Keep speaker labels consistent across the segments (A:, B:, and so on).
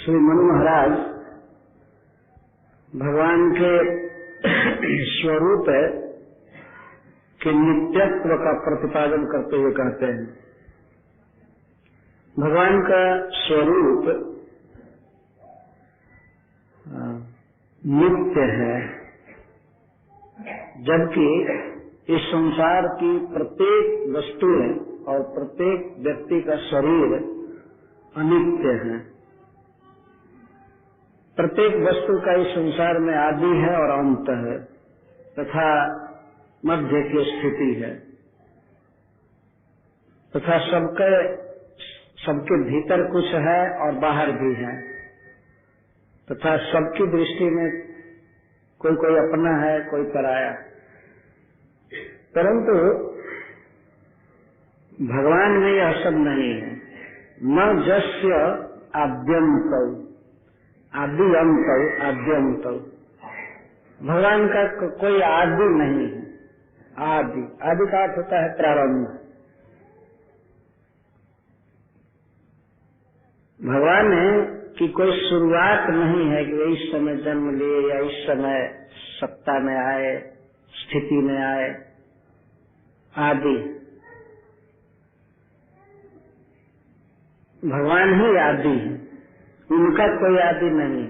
A: श्री मनु महाराज भगवान के स्वरूप के नित्यत्व का प्रतिपादन करते हुए कहते हैं, भगवान का स्वरूप नित्य है, जबकि इस संसार की प्रत्येक वस्तु और प्रत्येक व्यक्ति का शरीर अनित्य है। प्रत्येक वस्तु का इस संसार में आदि है और अंत है तथा मध्य की स्थिति है, तथा सबके भीतर कुछ है और बाहर भी है, तथा सबकी दृष्टि में कोई अपना है, कोई पराया। परंतु भगवान में यह सब नहीं है। न जस्य आद्यंतौ, आदि अंत आद्यंत, भगवान का कोई आदि नहीं है। आदि का अर्थ होता है प्रारंभ। भगवान की कोई शुरुआत नहीं है कि इस समय जन्म लिए या इस समय सत्ता में आए, स्थिति में आए। आदि भगवान ही आदि है, उनका कोई आदि नहीं।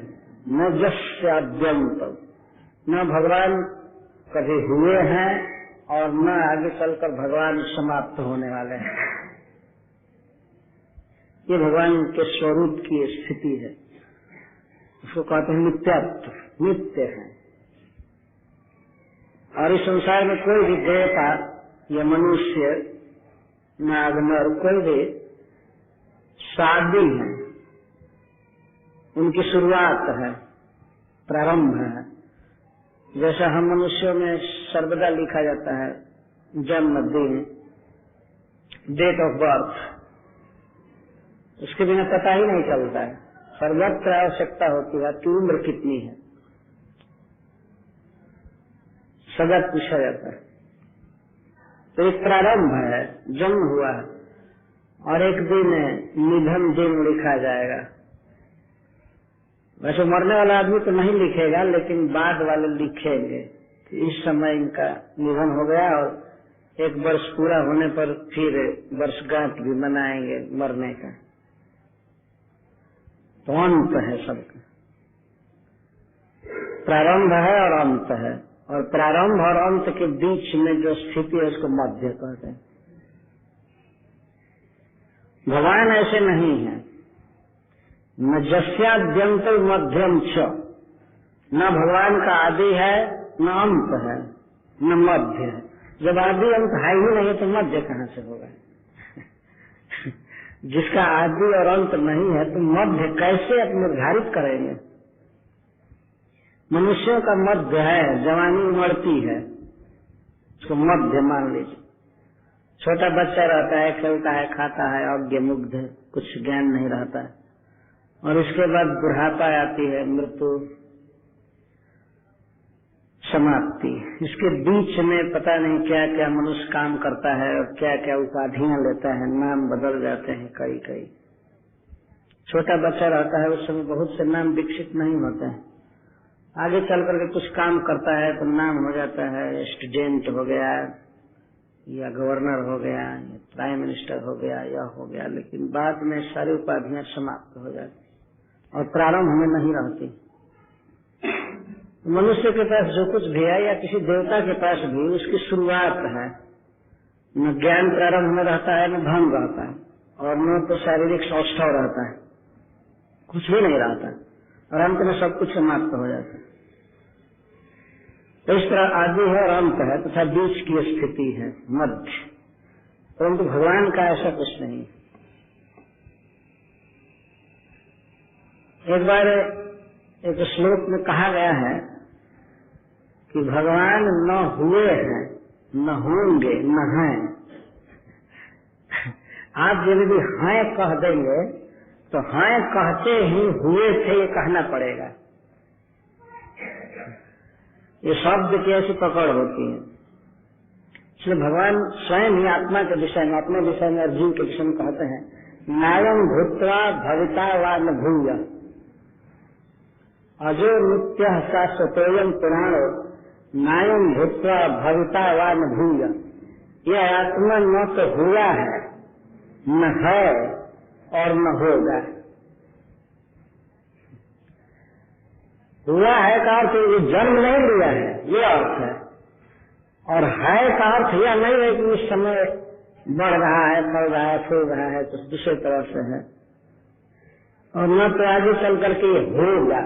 A: न जस्य आद्यंत, न भगवान कभी हुए हैं और न आगे चलकर भगवान समाप्त होने वाले हैं। ये भगवान के स्वरूप की स्थिति है, उसको कहते हैं नित्यत्व, नित्य है। और इस संसार में कोई भी देवता या मनुष्य, नाग, नर, कोई भी शादी है, उनकी शुरुआत है, प्रारंभ है। जैसा हम मनुष्यों में सर्वदा लिखा जाता है जन्मदिन, डेट ऑफ बर्थ, उसके बिना पता ही नहीं चलता है। सर्वत्र आवश्यकता होती है कि उम्र कितनी है, सदा पूछा जाता है। तो एक प्रारंभ है, जन्म हुआ है, और एक दिन निधन दिन लिखा जाएगा। वैसे मरने वाला आदमी तो नहीं लिखेगा, लेकिन बाद वाले लिखेंगे कि इस समय इनका निधन हो गया, और एक वर्ष पूरा होने पर फिर वर्षगांठ भी मनाएंगे मरने का। तो अंत है सबका, प्रारंभ है और अंत है, और प्रारंभ और अंत के बीच में जो स्थिति है उसको मध्य कहते हैं। भगवान ऐसे नहीं है। न जस्याद्यंत मध्यम छ, न भगवान का आदि है, न अंत है, न मध्य है। जब आदि अंत है ही नहीं तो मध्य कहाँ से होगा? जिसका आदि और अंत नहीं है तो मध्य कैसे आप निर्धारित करेंगे? मनुष्यों का मध्य है, जवानी उमड़ती है, उसको मध्य मान लीजिए। छोटा बच्चा रहता है, खेलता है, खाता है, अज्ञ मुग्ध, कुछ ज्ञान नहीं रहता है, और उसके बाद बुढ़ापा आती है, मृत्यु, समाप्ति। इसके बीच में पता नहीं क्या क्या मनुष्य काम करता है और क्या क्या उपाधियां लेता है, नाम बदल जाते हैं कई कई। छोटा बच्चा रहता है, उस समय बहुत से नाम विकसित नहीं होते हैं। आगे चल करके कुछ काम करता है तो नाम हो जाता है, स्टूडेंट हो गया, या गवर्नर हो गया, या प्राइम मिनिस्टर हो गया, या हो गया। लेकिन बाद में सारी उपाधियां समाप्त हो जाती और प्रारंभ में नहीं रहती। मनुष्य के पास जो कुछ भी है, या किसी देवता के पास भी, उसकी शुरुआत है। न ज्ञान प्रारंभ में रहता है, न धन रहता है, और न तो शारीरिक सौष्ठव रहता है, कुछ भी नहीं रहता, और अंत में सब कुछ समाप्त हो जाता है। तो इस तरह आदि है और अंत है, तथा बीच की स्थिति है मध्य। परंतु भगवान का ऐसा कुछ नहीं। एक बार एक श्लोक में कहा गया है कि भगवान न हुए हैं, न होंगे, न हैं। आप यदि हैं कह देंगे तो हैं कहते ही हुए थे ये कहना पड़ेगा। ये शब्द की ऐसी पकड़ होती है। इसलिए भगवान स्वयं ही आत्मा के विषय में, अपने विषय में, अर्जुन के विषय में कहते हैं, नायम भूत्वा भविता वा न भूय, अजो नित्य शाश्वतोयम पुराणो नायम भूत्वा भविता वा न भूय। यह आत्मा न तो हुआ है, न है और न होगा। हुआ है का अर्थ ये जन्म नहीं लिया है, ये अर्थ है। और है का अर्थ यह नहीं है कि इस समय बढ़ रहा है, फल रहा है, फूल रहा है, कुछ दूसरे तरह से है। और न तो आगे चल करके ये होगा।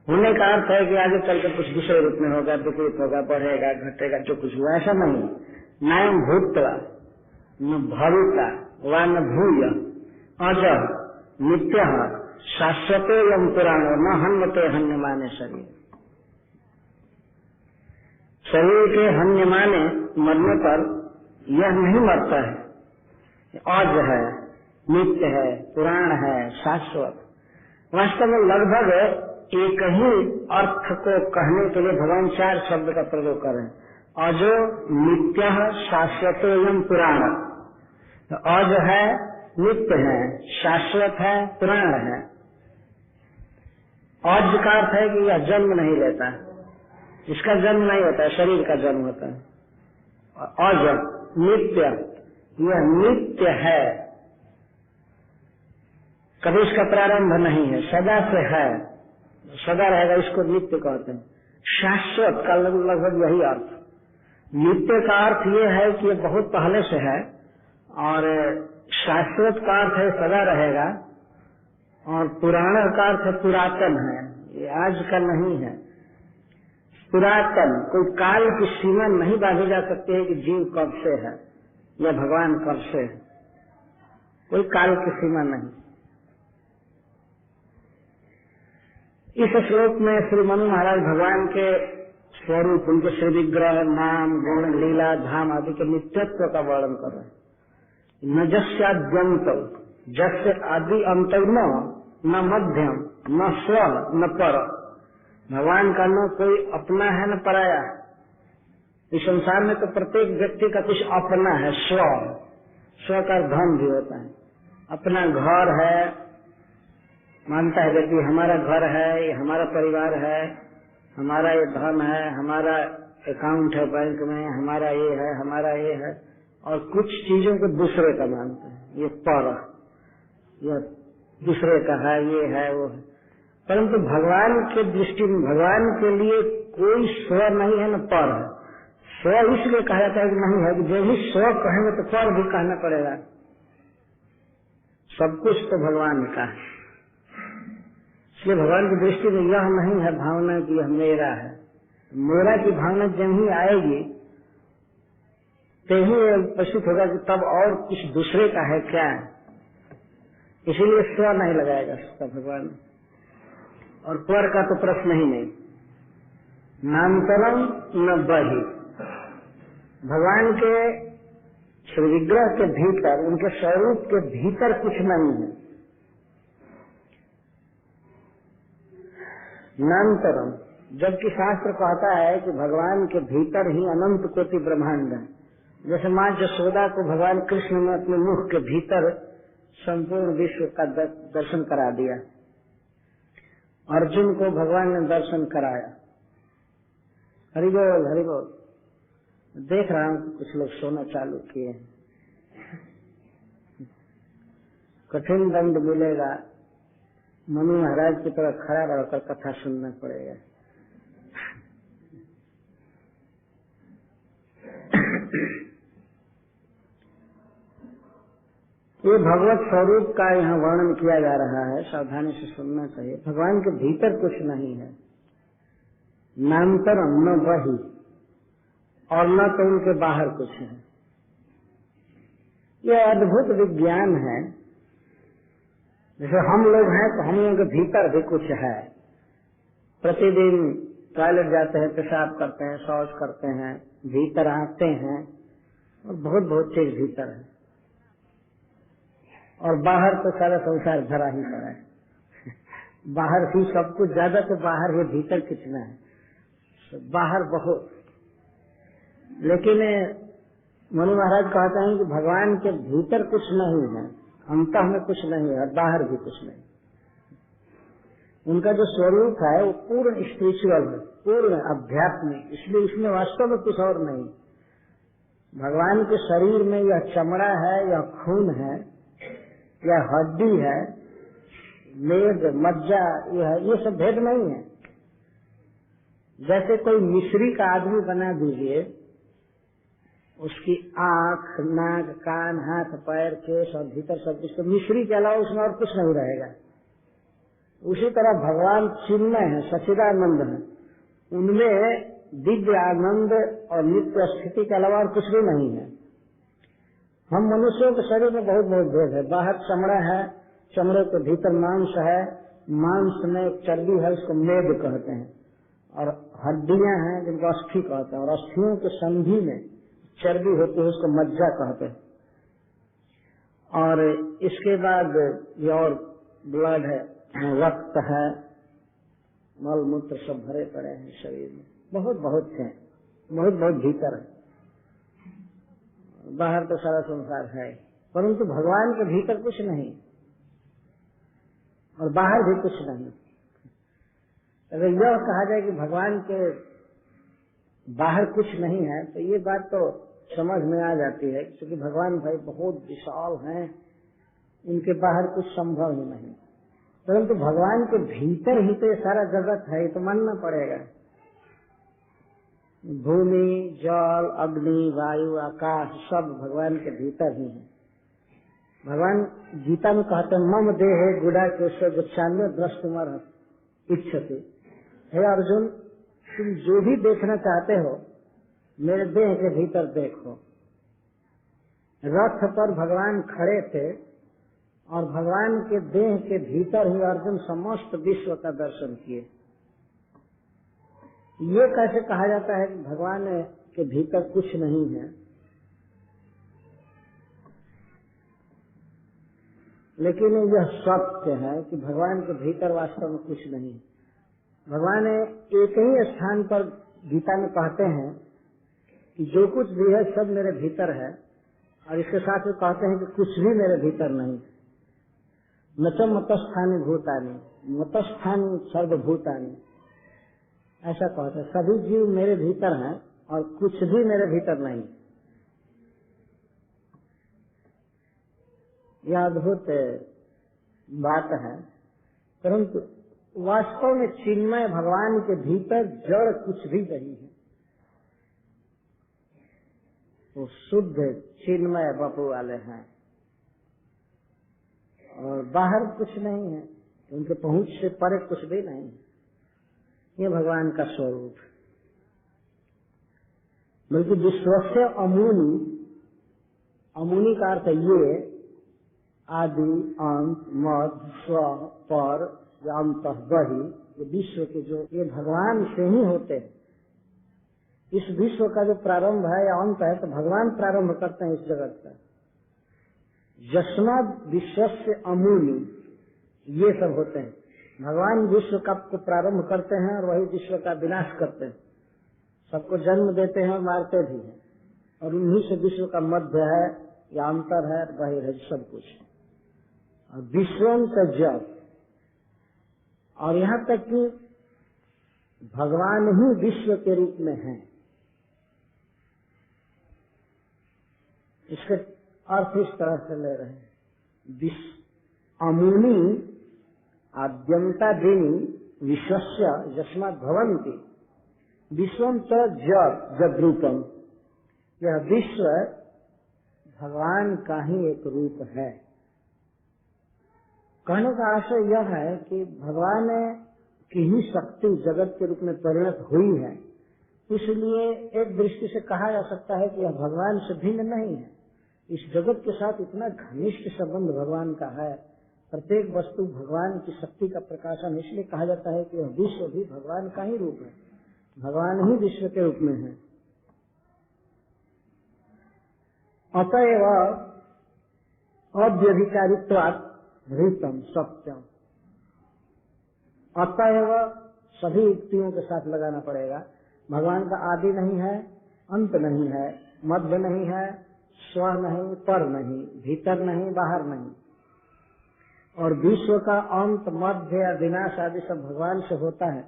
A: होने का अर्थ है कि आगे चलकर कुछ दूसरे रूप में होगा, विपरीत होगा, बढ़ेगा, घटेगा, जो कुछ हुआ ऐसा नहीं। नायम भूत्वा न भविता वा न भूय अज नित्य शाश्वतो यम पुराणो न हन्यते हन्यमाने शरीर। शरीर के हन्यमाने मरने पर यह नहीं मरता है, अज है, नित्य है, पुराण है, शाश्वत। वास्तव में लगभग एक ही अर्थ को कहने के लिए भगवान 4 शब्द का प्रयोग कर रहे हैं। अजो नित्य शाश्वतो यम पुराण। तो अज है, नित्य है, शाश्वत है, पुराण है। अज का अर्थ है कि यह जन्म नहीं लेता, इसका जन्म नहीं होता है, शरीर का जन्म होता है। अज नित्य, यह नित्य है, कभी इसका प्रारंभ नहीं है, सदा से है, सदा रहेगा, इसको नित्य कहते हैं। शाश्वत का लगभग यही अर्थ। नित्य का अर्थ ये है कि ये बहुत पहले से है, और शाश्वत का अर्थ है सदा रहेगा, और पुराण का अर्थ है पुरातन है, ये आज का नहीं है। पुरातन, कोई काल की सीमा नहीं बांधी जा सकती है कि जीव कब से है या भगवान कब से है, कोई काल की सीमा नहीं। इस श्लोक में श्री मनु महाराज भगवान के स्वरूप, उनके श्री विग्रह, नाम, गुण, लीला, धाम आदि के नित्यत्व का वर्णन कर रहे हैं। न जस्याद्यंत, जस्य आदि अंत न मध्यम, न स्व न पर। भगवान का न कोई अपना है न पराया है। इस संसार में तो प्रत्येक व्यक्ति का कुछ अपना है, स्व का धन भी होता है। अपना घर है, मानता है व्यक्ति हमारा घर है, ये हमारा परिवार है, हमारा ये धन है, हमारा अकाउंट है बैंक में, हमारा ये है, हमारा ये है। और कुछ चीजों को दूसरे का मानते हैं, ये पर, ये दूसरे का है, ये है, वो है। परंतु भगवान के दृष्टि में, भगवान के लिए कोई स्व नहीं है न पर है। स्व इसलिए कहा जाता है कि नहीं है कि जो भी स्व कहेंगे तो पर भी कहना पड़ेगा। सब कुछ तो भगवान का है, इसलिए भगवान की दृष्टि में यह नहीं है भावना कि यह मेरा है। मेरा की भावना जब ही आएगी तो ही प्रस्तुत होगा कि तब और कुछ दूसरे का है क्या है। इसीलिए स्व नहीं लगाएगा उसका भगवान, और पर का तो प्रश्न ही नहीं। नामतरम न बहि, भगवान के श्री विग्रह के भीतर, उनके स्वरूप के भीतर कुछ नहीं है। नामतरम, जबकि शास्त्र कहता है कि भगवान के भीतर ही अनंत कोटि ब्रह्मांड है। जैसे माँ यशोदा को भगवान कृष्ण ने अपने मुख के भीतर संपूर्ण विश्व का दर्शन करा दिया, अर्जुन को भगवान ने दर्शन कराया। हरि बोल, हरि बोल। देख रहा हूँ कि कुछ लोग सोना चालू किए, कठिन दंड मिलेगा, मनु महाराज की तरह खड़ा रहकर कथा सुनना पड़ेगा। ये भगवत स्वरूप का यहाँ वर्णन किया जा रहा है, सावधानी से सुनना चाहिए। भगवान के भीतर कुछ नहीं है, नामतरम न बहि, और न तो उनके बाहर कुछ है। यह अद्भुत विज्ञान है। जैसे हम लोग हैं तो हम लोगों के भीतर भी कुछ है। प्रतिदिन टॉयलेट जाते हैं, पेशाब करते हैं, शौच करते हैं, भीतर आते हैं, और बहुत बहुत चीज भीतर है। और बाहर तो सारा संसार भरा ही पड़ा है। बाहर ही सब कुछ ज्यादा, तो बाहर ही, भीतर कितना है, बाहर बहुत। लेकिन मनु महाराज कहते हैं कि भगवान के भीतर कुछ नहीं है, अंतः में कुछ नहीं है, और बाहर भी कुछ नहीं। उनका जो स्वरूप है वो पूर्ण स्पिरिचुअल है, पूर्ण आध्यात्मिक, इसलिए उसमें वास्तव में कुछ और नहीं। भगवान के शरीर में यह चमड़ा है या खून है या हड्डी है, मेद मज्जा ये सब भेद नहीं है। जैसे कोई मिस्री का आदमी बना दीजिए, उसकी आंख, नाक, कान, हाथ, पैर, केश और भीतर सब कुछ, तो मिस्री के अलावा उसमें और कुछ नहीं रहेगा। उसी तरह भगवान चिन्मय है, सच्चिदानंद है, उनमें दिव्य आनंद और नित्य स्थिति के अलावा और कुछ भी नहीं है। हम मनुष्यों के शरीर में बहुत बहुत भेद है। बाहर चमड़ा है, चमड़े के भीतर मांस है, मांस में चर्बी है, उसको मेद कहते हैं, और हड्डियां हैं जिनको अस्थि कहते हैं, और अस्थियों के संधि में चर्बी होती है, उसको मज्जा कहते हैं। और इसके बाद ये और ब्लड है, रक्त है, मल मूत्र सब भरे पड़े हैं शरीर में, बहुत बहुत है, बहुत बहुत भीतर है। बाहर तो सारा संसार है, परंतु भगवान के भीतर कुछ नहीं और बाहर भी कुछ नहीं। अगर यह कहा जाए कि भगवान के बाहर कुछ नहीं है तो ये बात तो समझ में आ जाती है, क्योंकि भगवान भाई बहुत विशाल हैं, उनके बाहर कुछ संभव ही नहीं। परंतु भगवान के भीतर ही तो ये सारा जगत है, ये तो मानना पड़ेगा। भूमि, जल, अग्नि, वायु, आकाश सब भगवान के भीतर ही है। भगवान गीता में कहते हैं, मम देहे गुड़ा केशव गुच्छान्य द्रष्टुमर इच्छति। हे अर्जुन, तुम जो भी देखना चाहते हो मेरे देह के भीतर देखो। रथ पर भगवान खड़े थे और भगवान के देह के भीतर ही अर्जुन समस्त विश्व का दर्शन किए। ये कैसे कहा जाता है कि भगवान के भीतर कुछ नहीं है? लेकिन यह सत्य है कि भगवान के भीतर वास्तव में कुछ नहीं है। भगवान एक ही स्थान पर गीता में कहते हैं कि जो कुछ भी है सब मेरे भीतर है, और इसके साथ वो कहते हैं कि कुछ भी मेरे भीतर नहीं। न च मतस्थानी भूतानी मतस्थानी सर्वभूतानी, ऐसा कहते हैं। सभी जीव मेरे भीतर हैं और कुछ भी मेरे भीतर नहीं। यह अद्भुत बात है। परंतु वास्तव में चिन्मय भगवान के भीतर जड़ कुछ भी नहीं है। वो शुद्ध चिन्मय बपू वाले हैं और बाहर कुछ नहीं है, उनके पहुंच से परे कुछ भी नहीं है। ये भगवान का स्वरूप। बल्कि विश्वस्य अमूनि, अमूनि का अर्थ ये आदि, अंत, मध्य, स्व, पर, अंत, बहि, ये विश्व के जो ये भगवान से ही होते हैं। इस विश्व का जो प्रारंभ है या अंत है तो भगवान प्रारंभ करते हैं इस जगत का। यस्माद् विश्वस्य अमूनि, ये सब होते हैं। भगवान विश्व का को प्रारंभ करते हैं और वही विश्व का विनाश करते हैं। सबको जन्म देते हैं और मारते भी हैं, और उन्हीं से विश्व का मध्य है या अंतर है, वही है सब कुछ। और विश्वम से जब, और यहाँ तक कि भगवान ही विश्व के रूप में है। इसके अर्थ इस तरह से ले रहे हैं, अमूनि आद्यंता दिनी विश्वस्य यस्मात् भवन्ति विश्वम च जग रूपम। यह विश्व भगवान का ही एक रूप है। कहने का आशय यह है कि भगवान की ही शक्ति जगत के रूप में परिणत हुई है, इसलिए एक दृष्टि से कहा जा सकता है कि यह भगवान से भिन्न नहीं है। इस जगत के साथ इतना घनिष्ठ संबंध भगवान का है। प्रत्येक वस्तु भगवान की शक्ति का प्रकाशन, इसलिए कहा जाता है कि यह विश्व भी भगवान का ही रूप है, भगवान ही विश्व के रूप में है। अतएव अव्यभिचारित्वात् ऋतम सत्यम। अतएव सभी युक्तियों के साथ लगाना पड़ेगा। भगवान का आदि नहीं है, अंत नहीं है, मध्य नहीं है, स्व नहीं, पर नहीं, भीतर नहीं, बाहर नहीं। और विश्व का अंत, मध्य या विनाश आदि सब भगवान से होता है।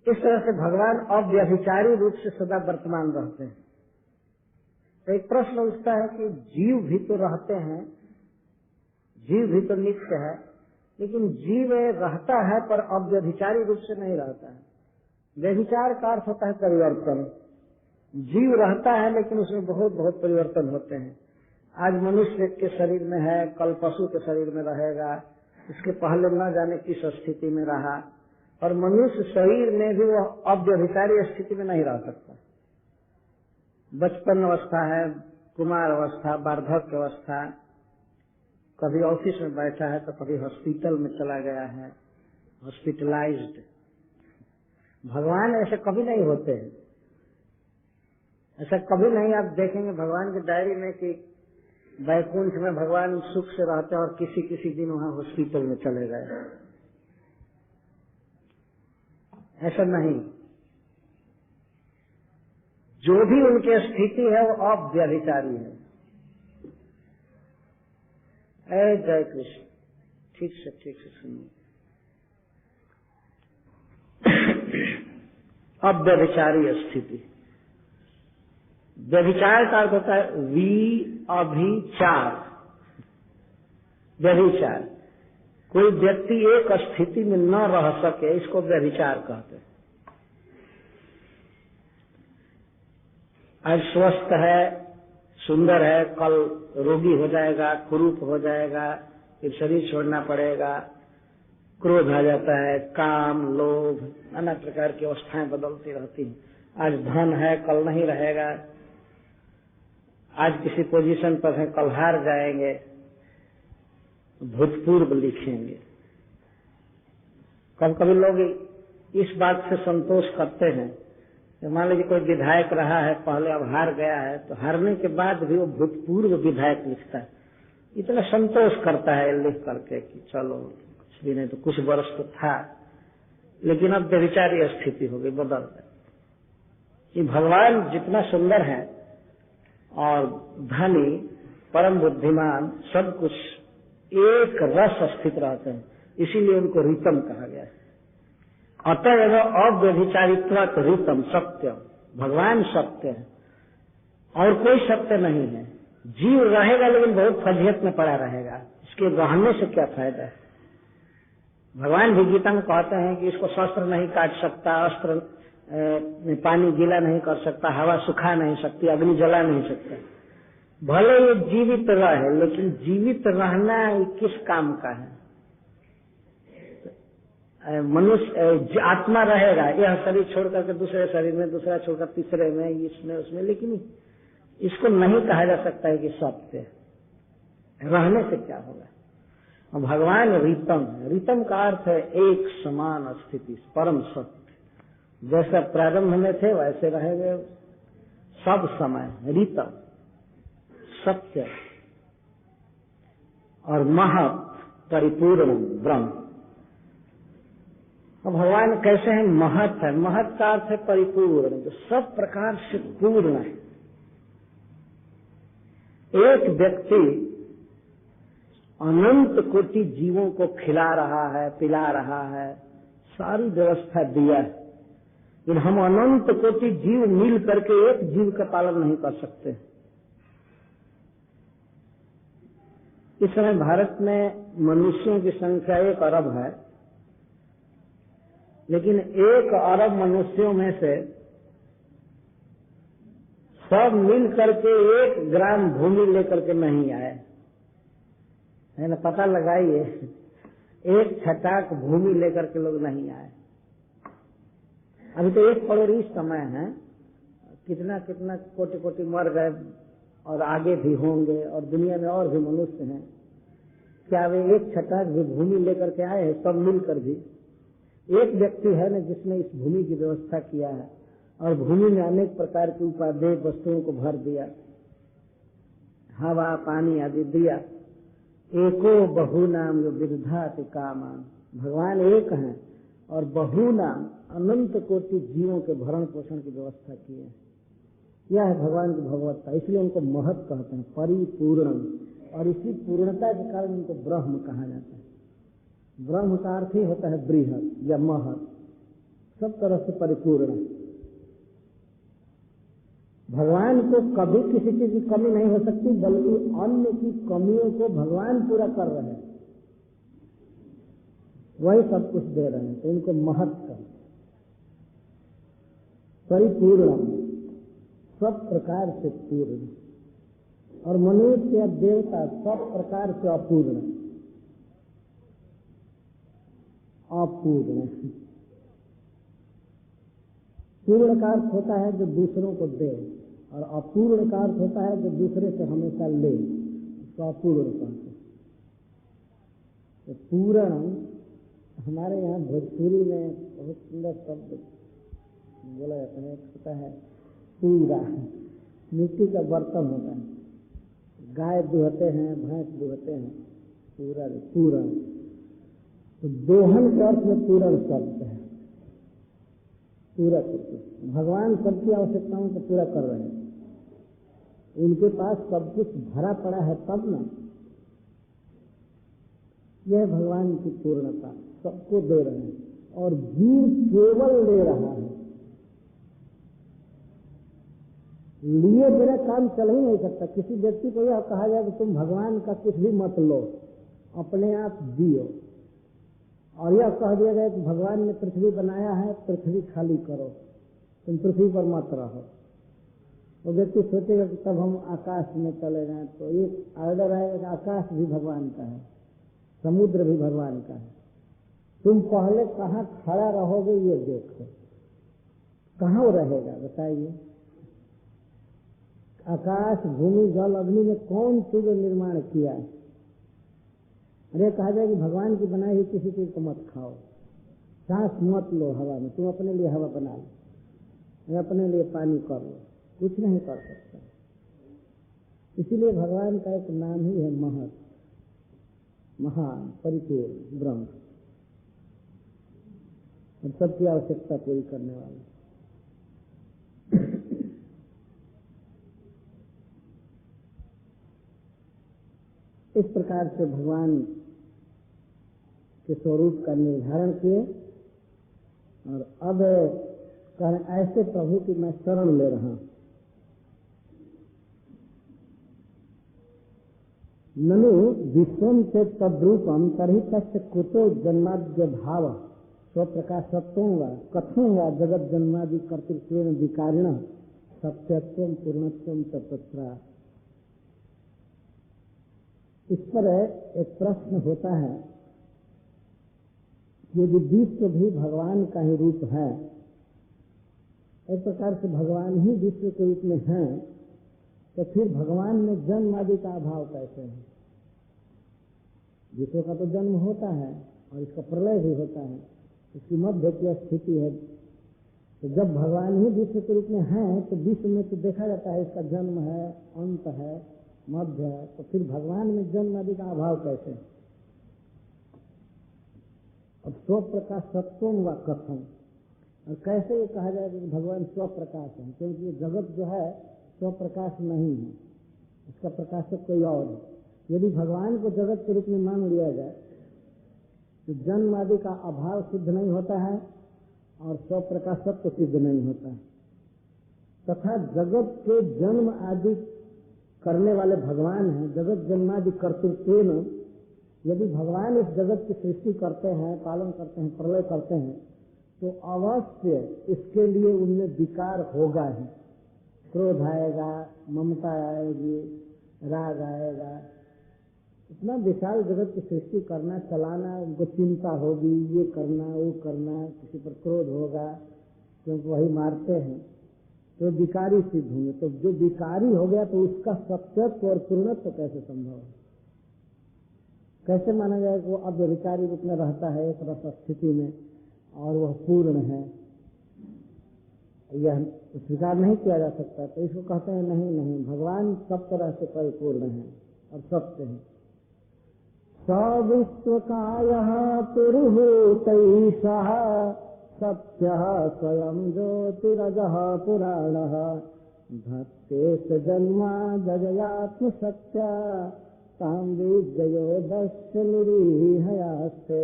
A: इस तरह से भगवान अव्यभिचारी रूप से सदा वर्तमान रहते हैं। तो एक प्रश्न उठता है कि जीव भी तो रहते हैं, जीव भी तो नित्य है, लेकिन जीव रहता है पर अव्यभिचारी रूप से नहीं रहता है। व्यभिचार का अर्थ होता है परिवर्तन। जीव रहता है लेकिन उसमें बहुत बहुत परिवर्तन होते हैं। आज मनुष्य के शरीर में है, कल पशु के शरीर में रहेगा, इसके पहले न जाने किस स्थिति में रहा, और मनुष्य शरीर में भी वो अव्यभिचारी स्थिति में नहीं रह सकता। बचपन अवस्था है, कुमार अवस्था, वार्धक्य अवस्था, कभी ऑफिस में बैठा है तो कभी हॉस्पिटल में चला गया है, हॉस्पिटलाइज्ड। भगवान ऐसे कभी नहीं होते हैं, ऐसा कभी नहीं आप देखेंगे भगवान की डायरी में कि वैकुंठ में भगवान सुख से रहते हैं और किसी किसी दिन वहां हॉस्पिटल में चले गए, ऐसा नहीं। जो भी उनकी स्थिति है वो अव्यभिचारी है। जय कृष्ण। ठीक से सुनिए। अव्यभिचारी स्थिति। व्यभिचार का अर्थ होता है अभिचार, व्यभिचार। कोई व्यक्ति एक स्थिति में न रह सके, इसको व्यभिचार कहते हैं। आज स्वस्थ है, सुंदर है, कल रोगी हो जाएगा, कुरूप हो जाएगा, फिर शरीर छोड़ना पड़ेगा, क्रोध आ जाता है, काम, लोभ, नाना प्रकार की अवस्थाएं बदलती रहती हैं। आज धन है, कल नहीं रहेगा, आज किसी पोजीशन पर है, कल हार जाएंगे, भूतपूर्व लिखेंगे। कभी कभी लोग इस बात से संतोष करते हैं कि मान लीजिए कोई विधायक रहा है पहले, अब हार गया है, तो हारने के बाद भी वो भूतपूर्व विधायक लिखता है। इतना संतोष करता है लिख करके कि चलो कुछ भी नहीं तो कुछ वर्ष तो था, लेकिन अब व्यभिचारी स्थिति हो गई, बदल गई। ये भगवान जितना सुंदर है और धनी, परम बुद्धिमान, सब कुछ एक रस स्थित रहते हैं, इसीलिए उनको रीतम कहा गया है। अतएव अव्यभिचारित्वात् रीतम सत्यम। भगवान सत्य है और कोई सत्य नहीं है। जीव रहेगा लेकिन बहुत फजियत में पड़ा रहेगा, इसके रहने से क्या फायदा है। भगवान भी गीता में कहते हैं कि इसको शस्त्र नहीं काट सकता, अस्त्र में पानी गीला नहीं कर सकता, हवा सुखा नहीं सकती, अग्नि जला नहीं सकता। भले ये जीवित रहे, लेकिन जीवित रहना किस काम का है। मनुष्य आत्मा रहेगा, यह शरीर छोड़ करके दूसरे शरीर में, दूसरा छोड़कर तीसरे में, इसमें उसमें, लेकिन इसको नहीं कहा जा सकता है कि सत्य रहने से क्या होगा। भगवान रीतम है। रीतम का अर्थ है एक समान स्थिति, परम सत्य। जैसा प्रारंभ में थे वैसे रहेंगे सब समय। रीतम सत्य और महत् परिपूर्ण ब्रह्म। अब भगवान कैसे हैं? महत् है। महत् का अर्थ है परिपूर्ण, जो सब प्रकार से पूर्ण है। एक व्यक्ति अनंत कोटि जीवों को खिला रहा है, पिला रहा है, सारी व्यवस्था दिया है, लेकिन हम अनंत कोटि जीव मिल करके एक जीव का पालन नहीं कर सकते। इस समय भारत में मनुष्यों की संख्या 1 अरब है, लेकिन 1 अरब मनुष्यों में से सब मिल करके 1 ग्राम भूमि लेकर के नहीं आए, है ना? पता लगाइए, 1 छटाक भूमि लेकर के लोग नहीं आए। अभी तो 1 करोड़ इस समय है, कितना कितना कोटि कोटि मर गए और आगे भी होंगे, और दुनिया में और भी मनुष्य हैं। क्या वे 1 छटाक भी भूमि लेकर के आए हैं? सब मिलकर भी एक व्यक्ति है ना जिसने इस भूमि की व्यवस्था किया है, और भूमि में अनेक प्रकार की उपादेय वस्तुओं को भर दिया, हवा पानी आदि दिया। एको बहु नाम जो विदधाति कामान। भगवान एक हैं और बहु नाम अनंत कोटि जीवों के भरण पोषण की व्यवस्था की है। यह है भगवान की भगवत्ता, इसलिए उनको महत् कहते हैं, परिपूर्ण। और इसी पूर्णता के कारण उनको ब्रह्म कहा जाता है। ब्रह्म का अर्थ ही होता है बृहद या महत, सब तरह से परिपूर्ण। भगवान को कभी किसी चीज की कमी नहीं हो सकती, बल्कि अन्य की कमियों को भगवान पूरा कर रहे हैं, वही सब कुछ दे रहे हैं, तो इनको महत कर, परिपूर्ण, सब प्रकार से पूर्ण। और मनुष्य या देवता सब प्रकार से अपूर्ण, अपूर्ण। पूर्ण का अर्थ होता है जो दूसरों को दे, और अपूर्ण का अर्थ होता है जो दूसरे से हमेशा ले, उसको अपूर्ण कहते हैं। तो पूर्ण हमारे यहाँ भोजपुरी में बहुत सुंदर शब्द बोला जाता है, होता है पूरा। मिट्टी का बर्तन होता है, गाय दुहते हैं, भैंस दुहते हैं, पूरण पूरण। तो दोहन के अर्थ में पूरण शब्द है, पूरा करके। भगवान सबकी आवश्यकताओं को पूरा कर रहे हैं, उनके पास सब कुछ भरा पड़ा है तब ना। यह भगवान की पूर्णता, सबको दे रहे हैं, और जीव केवल ले रहा है। लिए बिना काम चल ही नहीं सकता। किसी व्यक्ति को यह कहा जाए कि तुम भगवान का कुछ भी मत लो, अपने आप जियो, और यह कह दिया गया कि भगवान ने पृथ्वी बनाया है, पृथ्वी खाली करो, तुम पृथ्वी पर मत रहो, वो व्यक्ति सोचेगा कि तब हम आकाश में चले जाएं। तो एक ऑर्डर आएगा कि आकाश भी भगवान का है, समुद्र भी भगवान का है, तुम पहले कहाँ खड़ा रहोगे ये देखो, कहाँ वो रहेगा बताइए। आकाश, भूमि, जल, अग्नि में कौन चीज निर्माण किया है? अरे कहा जाए कि भगवान की बनाई हुई किसी चीज को मत खाओ, सांस मत लो हवा में, तुम अपने लिए हवा बना लो, अपने लिए पानी कर लो, कुछ नहीं कर सकता। इसीलिए भगवान का एक नाम ही है महत, महान, परिपूर्ण, ब्रह्म, और सबकी आवश्यकता पूरी करने वाला। इस प्रकार से भगवान के स्वरूप का निर्धारण किए, और अब कहें ऐसे प्रभु की मैं शरण ले रहा हूं। ननु विश्वम से तद्रूपम तरी तस्य कुतो जन्माद्य भाव स्वप्रकाशत्वं वा कथं वा जगत जन्मादि कर्तृत्वेन विकारिण सत्यत्वं पूर्णत्वं तत्र। इस पर एक प्रश्न होता है, यदि विश्व भी भगवान का ही रूप है, एक प्रकार से भगवान ही विश्व के रूप में है, तो फिर भगवान में जन्म आदि का अभाव कैसे है? विश्व का तो जन्म होता है और इसका प्रलय भी होता है, इसकी मध्य की स्थिति है। तो जब भगवान ही विश्व के रूप में है, तो विश्व में तो देखा जाता है इसका जन्म है, अंत है, मध्य है, तो फिर भगवान में जन्म आदि का अभाव कैसे? और स्वप्रकाशत्वं वा कथं, और कैसे ये कहा जाएगा कि भगवान स्वप्रकाश है? क्योंकि ये जगत जो है स्वप्रकाश नहीं है, इसका प्रकाशक कोई और है। यदि भगवान को जगत के रूप में मान लिया जाए तो जन्म आदि का अभाव सिद्ध नहीं होता है और स्वप्रकाशत्व सिद्ध नहीं होता है, तथा जगत के जन्म आदि करने वाले भगवान हैं। जगत जन्मादि कर्तृत्वेन, यदि भगवान इस जगत की सृष्टि करते हैं, पालन करते हैं, प्रलय करते हैं, तो अवश्य इसके लिए उनमें विकार होगा ही। क्रोध आएगा, ममता आएगी, राग आएगा। इतना विशाल जगत की सृष्टि करना, चलाना, उनको चिंता होगी, ये करना, वो करना, किसी पर क्रोध होगा क्योंकि वही मारते हैं, तो विकारी सिद्ध होंगे। तो जो विकारी हो गया तो उसका सत्यत्व और पूर्णत्व कैसे संभव है? कैसे माना जाए कि वो अब विकारी रूप में रहता है एक रस स्थिति में और वह पूर्ण है? यह स्वीकार नहीं किया जा सकता। तो इसको कहते हैं नहीं, भगवान सब तरह से परिपूर्ण है और सत्य है। सविश्वकायः पुरुहूतैषः सत्यः स्वयं ज्योतिरजः पुराणः भक्तेश जन्मा जजयात्मसत्या
B: ताम विजयो दस्य निरीहयास्ते।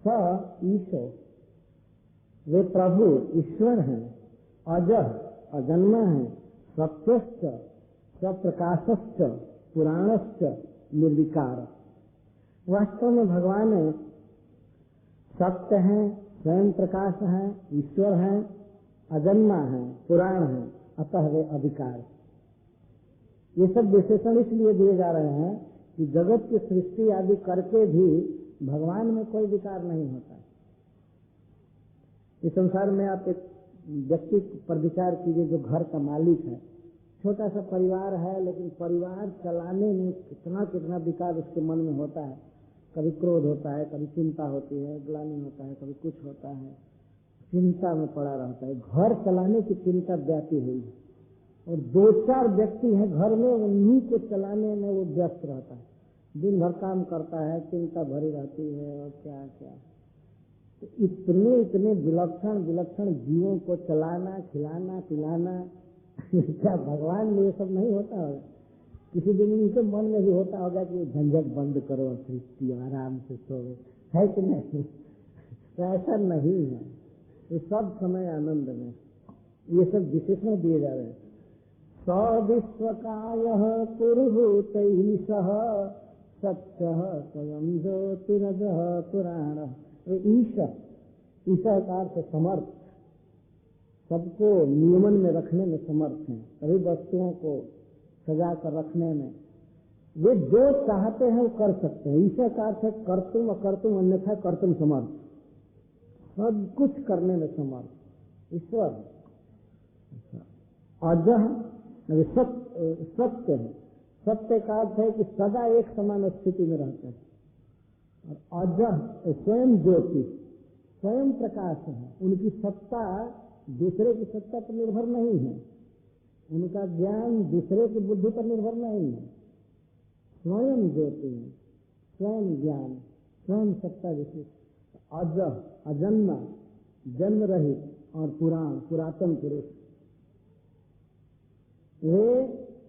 B: स ईशो, वे प्रभु ईश्वर हैं, अजः अजन्मा है, सत्यश्च सप्रकाशश्च पुराणश्च निर्विकार। वास्तव में भगवान सत्य है, स्वयं प्रकाश है, ईश्वर है, अजन्मा है, पुराण है, अतः वे अविकार। ये सब विशेषण इसलिए दिए जा रहे हैं कि जगत की सृष्टि आदि करके भी भगवान में कोई विकार नहीं होता। इस संसार में आप एक व्यक्ति पर विचार कीजिए जो घर का मालिक है, छोटा सा परिवार है, लेकिन परिवार चलाने में कितना कितना विकार उसके मन में होता है। कभी क्रोध होता है, कभी चिंता होती है, ग्लानि होता है, कभी कुछ होता है, चिंता में पड़ा रहता है। घर चलाने की चिंता व्यापी हुई है और 2-4 व्यक्ति हैं घर में, उन्हीं को चलाने में वो व्यस्त रहता है, दिन भर काम करता है, चिंता भरी रहती है और क्या क्या। तो इतने इतने विलक्षण विलक्षण जीवों को चलाना, खिलाना, पिलाना, क्या भगवान में ये सब नहीं होता होगा? किसी दिन उनके मन में भी होता होगा कि झंझट बंद करो, सृष्टि आराम से सोवे, है कि नहीं? तो ऐसा नहीं है, ये सब समय आनंद में। ये सब विशेषण दिए जा रहे हैं। स विश्वकायः पुरुहूतैः सत्यः स्वयं ज्योतिरजः पुराणः। ईशा का अर्थ समर्थ, सबको नियमन में रखने में समर्थ हैं, सभी वस्तुओं को सजा कर रखने में वे जो चाहते हैं वो कर सकते हैं। ईशा का अर्थ है कर्तुम अकर्तुम, अन्यथा कर्तुम समर्थ, सब कुछ करने में समर्थ ईश्वर। अजह सत्य है, सत्य का अर्थ है कि सदा एक समान स्थिति में रहते हैं। और अजह स्वयं ज्योति, स्वयं प्रकाश है, उनकी सत्ता दूसरे की सत्ता पर निर्भर नहीं है, उनका ज्ञान दूसरे की बुद्धि पर निर्भर नहीं है। स्वयं ज्योति है, स्वयं ज्ञान, स्वयं सत्ता विशेष। अजह अजन्मा, जन्म रहित और पुराण पुरातन पुरुष। वे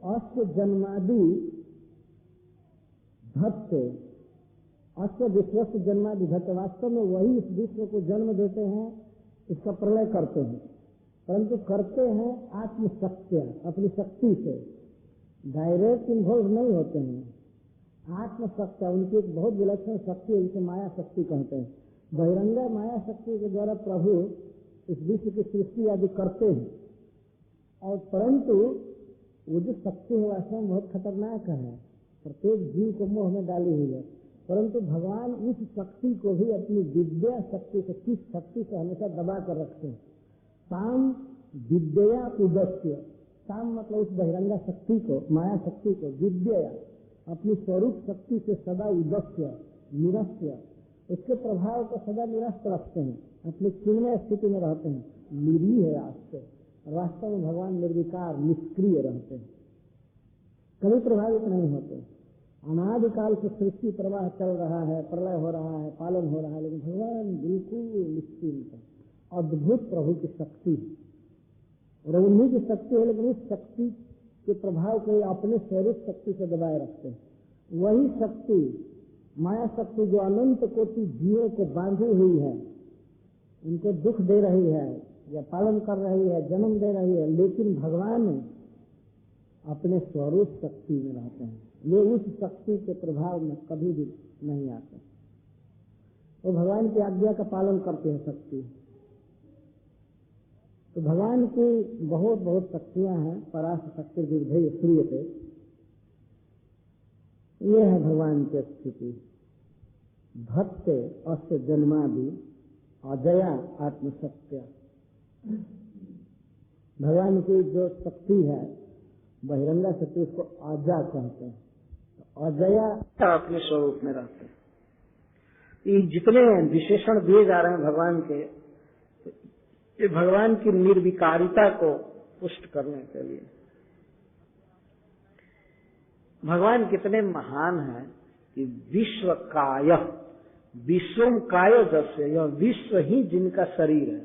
B: अश्व जन्मादि धत्ते, अश्व विश्व जन्मादि धत्ते, वास्तव में वही इस विश्व को जन्म देते हैं, इसका प्रलय करते हैं, परंतु करते हैं आत्मशक्ति, अपनी शक्ति से, डायरेक्ट इन्वॉल्व नहीं होते हैं। आत्मशक्ति उनकी एक बहुत विलक्षण शक्ति है, जिसे माया शक्ति कहते हैं। बहिरंगा माया शक्ति के द्वारा प्रभु इस विश्व की सृष्टि आदि करते हैं, और परंतु वो जो शक्ति है वास्तव में बहुत खतरनाक है, प्रत्येक जीव को मोह में डाली हुई है। परंतु भगवान उस शक्ति को भी अपनी विद्या शक्ति से, किस शक्ति से हमेशा दबा कर रखते हैं। ताम विद्या उदस्य, ताम मतलब उस बहिरंगा शक्ति को, माया शक्ति को, विद्या अपनी स्वरूप शक्ति से सदा उदस्य निरस्य, उसके प्रभाव को सदा निरस्त रखते हैं, अपनी चिन्मय स्थिति में रहते हैं, निरीह है आस्ते। वास्तव में भगवान निर्विकार निष्क्रिय रहते हैं, कभी प्रभावित नहीं होते। अनादिकाल से सृष्टि प्रवाह चल रहा है, प्रलय हो रहा है, पालन हो रहा है, लेकिन भगवान बिल्कुल निश्चिंत है। अद्भुत प्रभु की शक्ति और उन्हीं की शक्ति है, लेकिन उस शक्ति के प्रभाव को अपने स्वरूप शक्ति से दबाए रखते हैं। वही शक्ति माया शक्ति जो अनंत कोटि जीवों को बांधी हुई है, उनको दुख दे रही है या पालन कर रही है, जन्म दे रही है, लेकिन भगवान अपने स्वरूप शक्ति में रहते हैं। वे उस शक्ति के प्रभाव में कभी भी नहीं आते, वो भगवान की आज्ञा का पालन करते हैं शक्ति। तो भगवान की बहुत बहुत शक्तियां हैं, परास शक्ति विधेय सूर्य से, ये है भगवान की स्थिति। भक्ते अस्य जन्मादि अजया आत्मसत्य, भगवान की जो शक्ति है बहिरंगा शक्ति, उसको अजा कहते हैं। तो अजया अपने स्वरूप में रहते हैं। ये जितने विशेषण दिए जा रहे हैं भगवान के, ये भगवान की निर्विकारिता को पुष्ट करने के लिए। भगवान कितने महान हैं कि विश्व काय, विश्वम काय जैसे, यह विश्व ही जिनका शरीर है।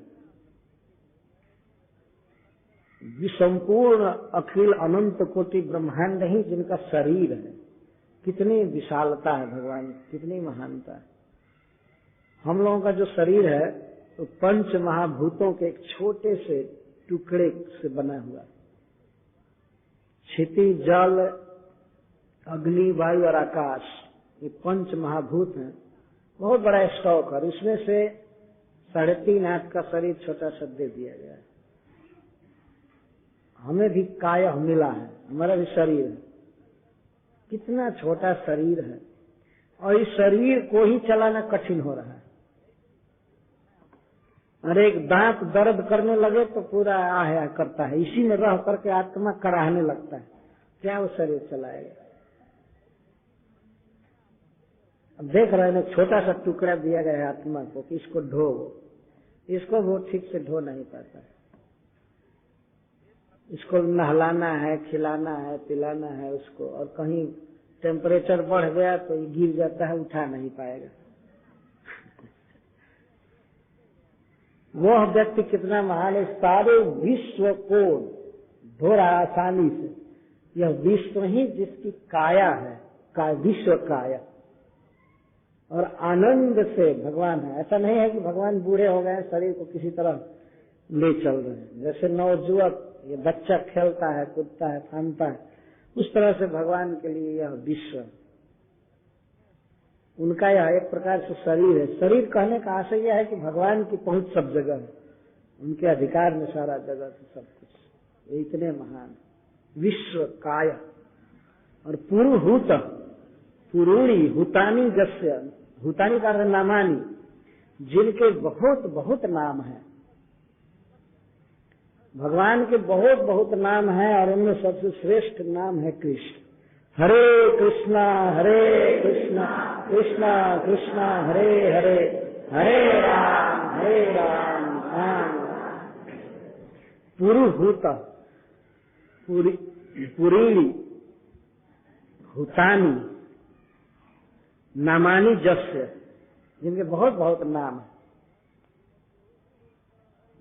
B: संपूर्ण अखिल अनंत कोटि ब्रह्मांड ही जिनका शरीर है। कितनी विशालता है भगवान, कितनी महानता है। हम लोगों का जो शरीर है तो पंच महाभूतों के एक छोटे से टुकड़े से बना हुआ। क्षिति, जल, अग्नि, वायु और आकाश, ये पंच महाभूत हैं। बहुत बड़ा स्टॉक है। इसमें से 3.5 हाथ का शरीर छोटा सा दे दिया गया है। हमें भी काया मिला है, हमारा भी शरीर है। कितना छोटा शरीर है और इस शरीर को ही चलाना कठिन हो रहा है। और एक दांत दर्द करने लगे तो पूरा आह करता है, इसी में रह करके आत्मा कराहने लगता है। क्या वो शरीर चलाएगा? अब देख रहे हैं, छोटा सा टुकड़ा दिया गया है आत्मा को कि इसको ढो, इसको वो ठीक से ढो नहीं पाता है। इसको नहलाना है, खिलाना है, पिलाना है उसको, और कहीं टेम्परेचर बढ़ गया तो ये गिर जाता है, उठा नहीं पाएगा। वह व्यक्ति कितना महान है, सारे विश्व को धो रहा आसानी से। यह विश्व ही जिसकी काया है, विश्व काया, और आनंद से भगवान है। ऐसा नहीं है कि भगवान बूढ़े हो गए, शरीर को किसी तरह ले चल रहे हैं। जैसे नवजुवक ये बच्चा खेलता है, कूदता है, फानता है, उस तरह से भगवान के लिए यह विश्व, उनका यह एक प्रकार से शरीर है। शरीर कहने का आशय यह है कि भगवान की पहुंच सब जगह है, उनके अधिकार में सारा जगत सब कुछ। ये इतने महान विश्व काय और पुरुहूत, पुरूणी हुतानी जस्य, हुतानी का अर्थ नामानी, जिनके बहुत बहुत नाम है। भगवान के बहुत बहुत नाम है और उनमें सबसे श्रेष्ठ नाम है कृष्ण। हरे कृष्णा कृष्णा कृष्णा हरे हरे, हरे राम राम राम। पुरुहूत, पुरीणी, हुतानी, नामानी जस्य, जिनके बहुत बहुत नाम है।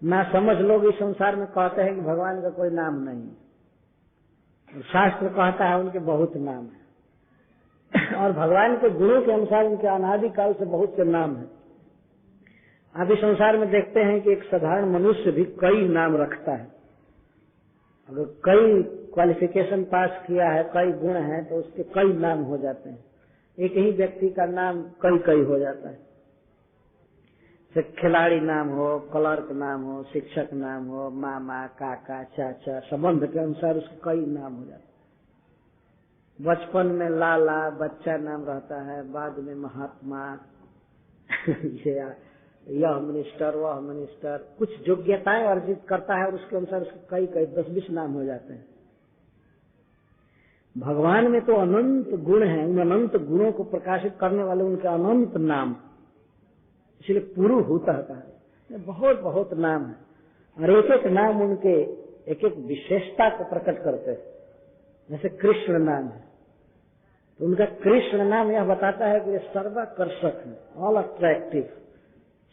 B: ना समझ लोग इस संसार में कहते हैं कि भगवान का कोई नाम नहीं, और शास्त्र कहता है उनके बहुत नाम है। और भगवान के गुणों के अनुसार उनके अनादि काल से बहुत से नाम है। अभी संसार में देखते हैं कि एक साधारण मनुष्य भी कई नाम रखता है। अगर कई क्वालिफिकेशन पास किया है, कई गुण है, तो उसके कई नाम हो जाते हैं। एक ही व्यक्ति का नाम कई कई हो जाता है। खिलाड़ी नाम हो, क्लर्क नाम हो, शिक्षक नाम हो, मामा, काका, चाचा, संबंध के अनुसार उसके कई नाम हो जाते हैं। बचपन में लाला बच्चा नाम रहता है, बाद में महात्मा, यह मिनिस्टर, वह मिनिस्टर, कुछ योग्यताएं अर्जित करता है और उसके अनुसार उसके कई कई 10-20 नाम हो जाते हैं। भगवान में तो अनंत गुण हैं, उन अनंत गुणों को प्रकाशित करने वाले उनके अनंत नाम, इसलिए पुरुहूत है। बहुत बहुत नाम है और एक एक नाम उनके एक एक विशेषता को प्रकट करते हैं। जैसे कृष्ण नाम है तो उनका कृष्ण नाम यह बताता है कि ये सर्वाकर्षक है, ऑल अट्रैक्टिव,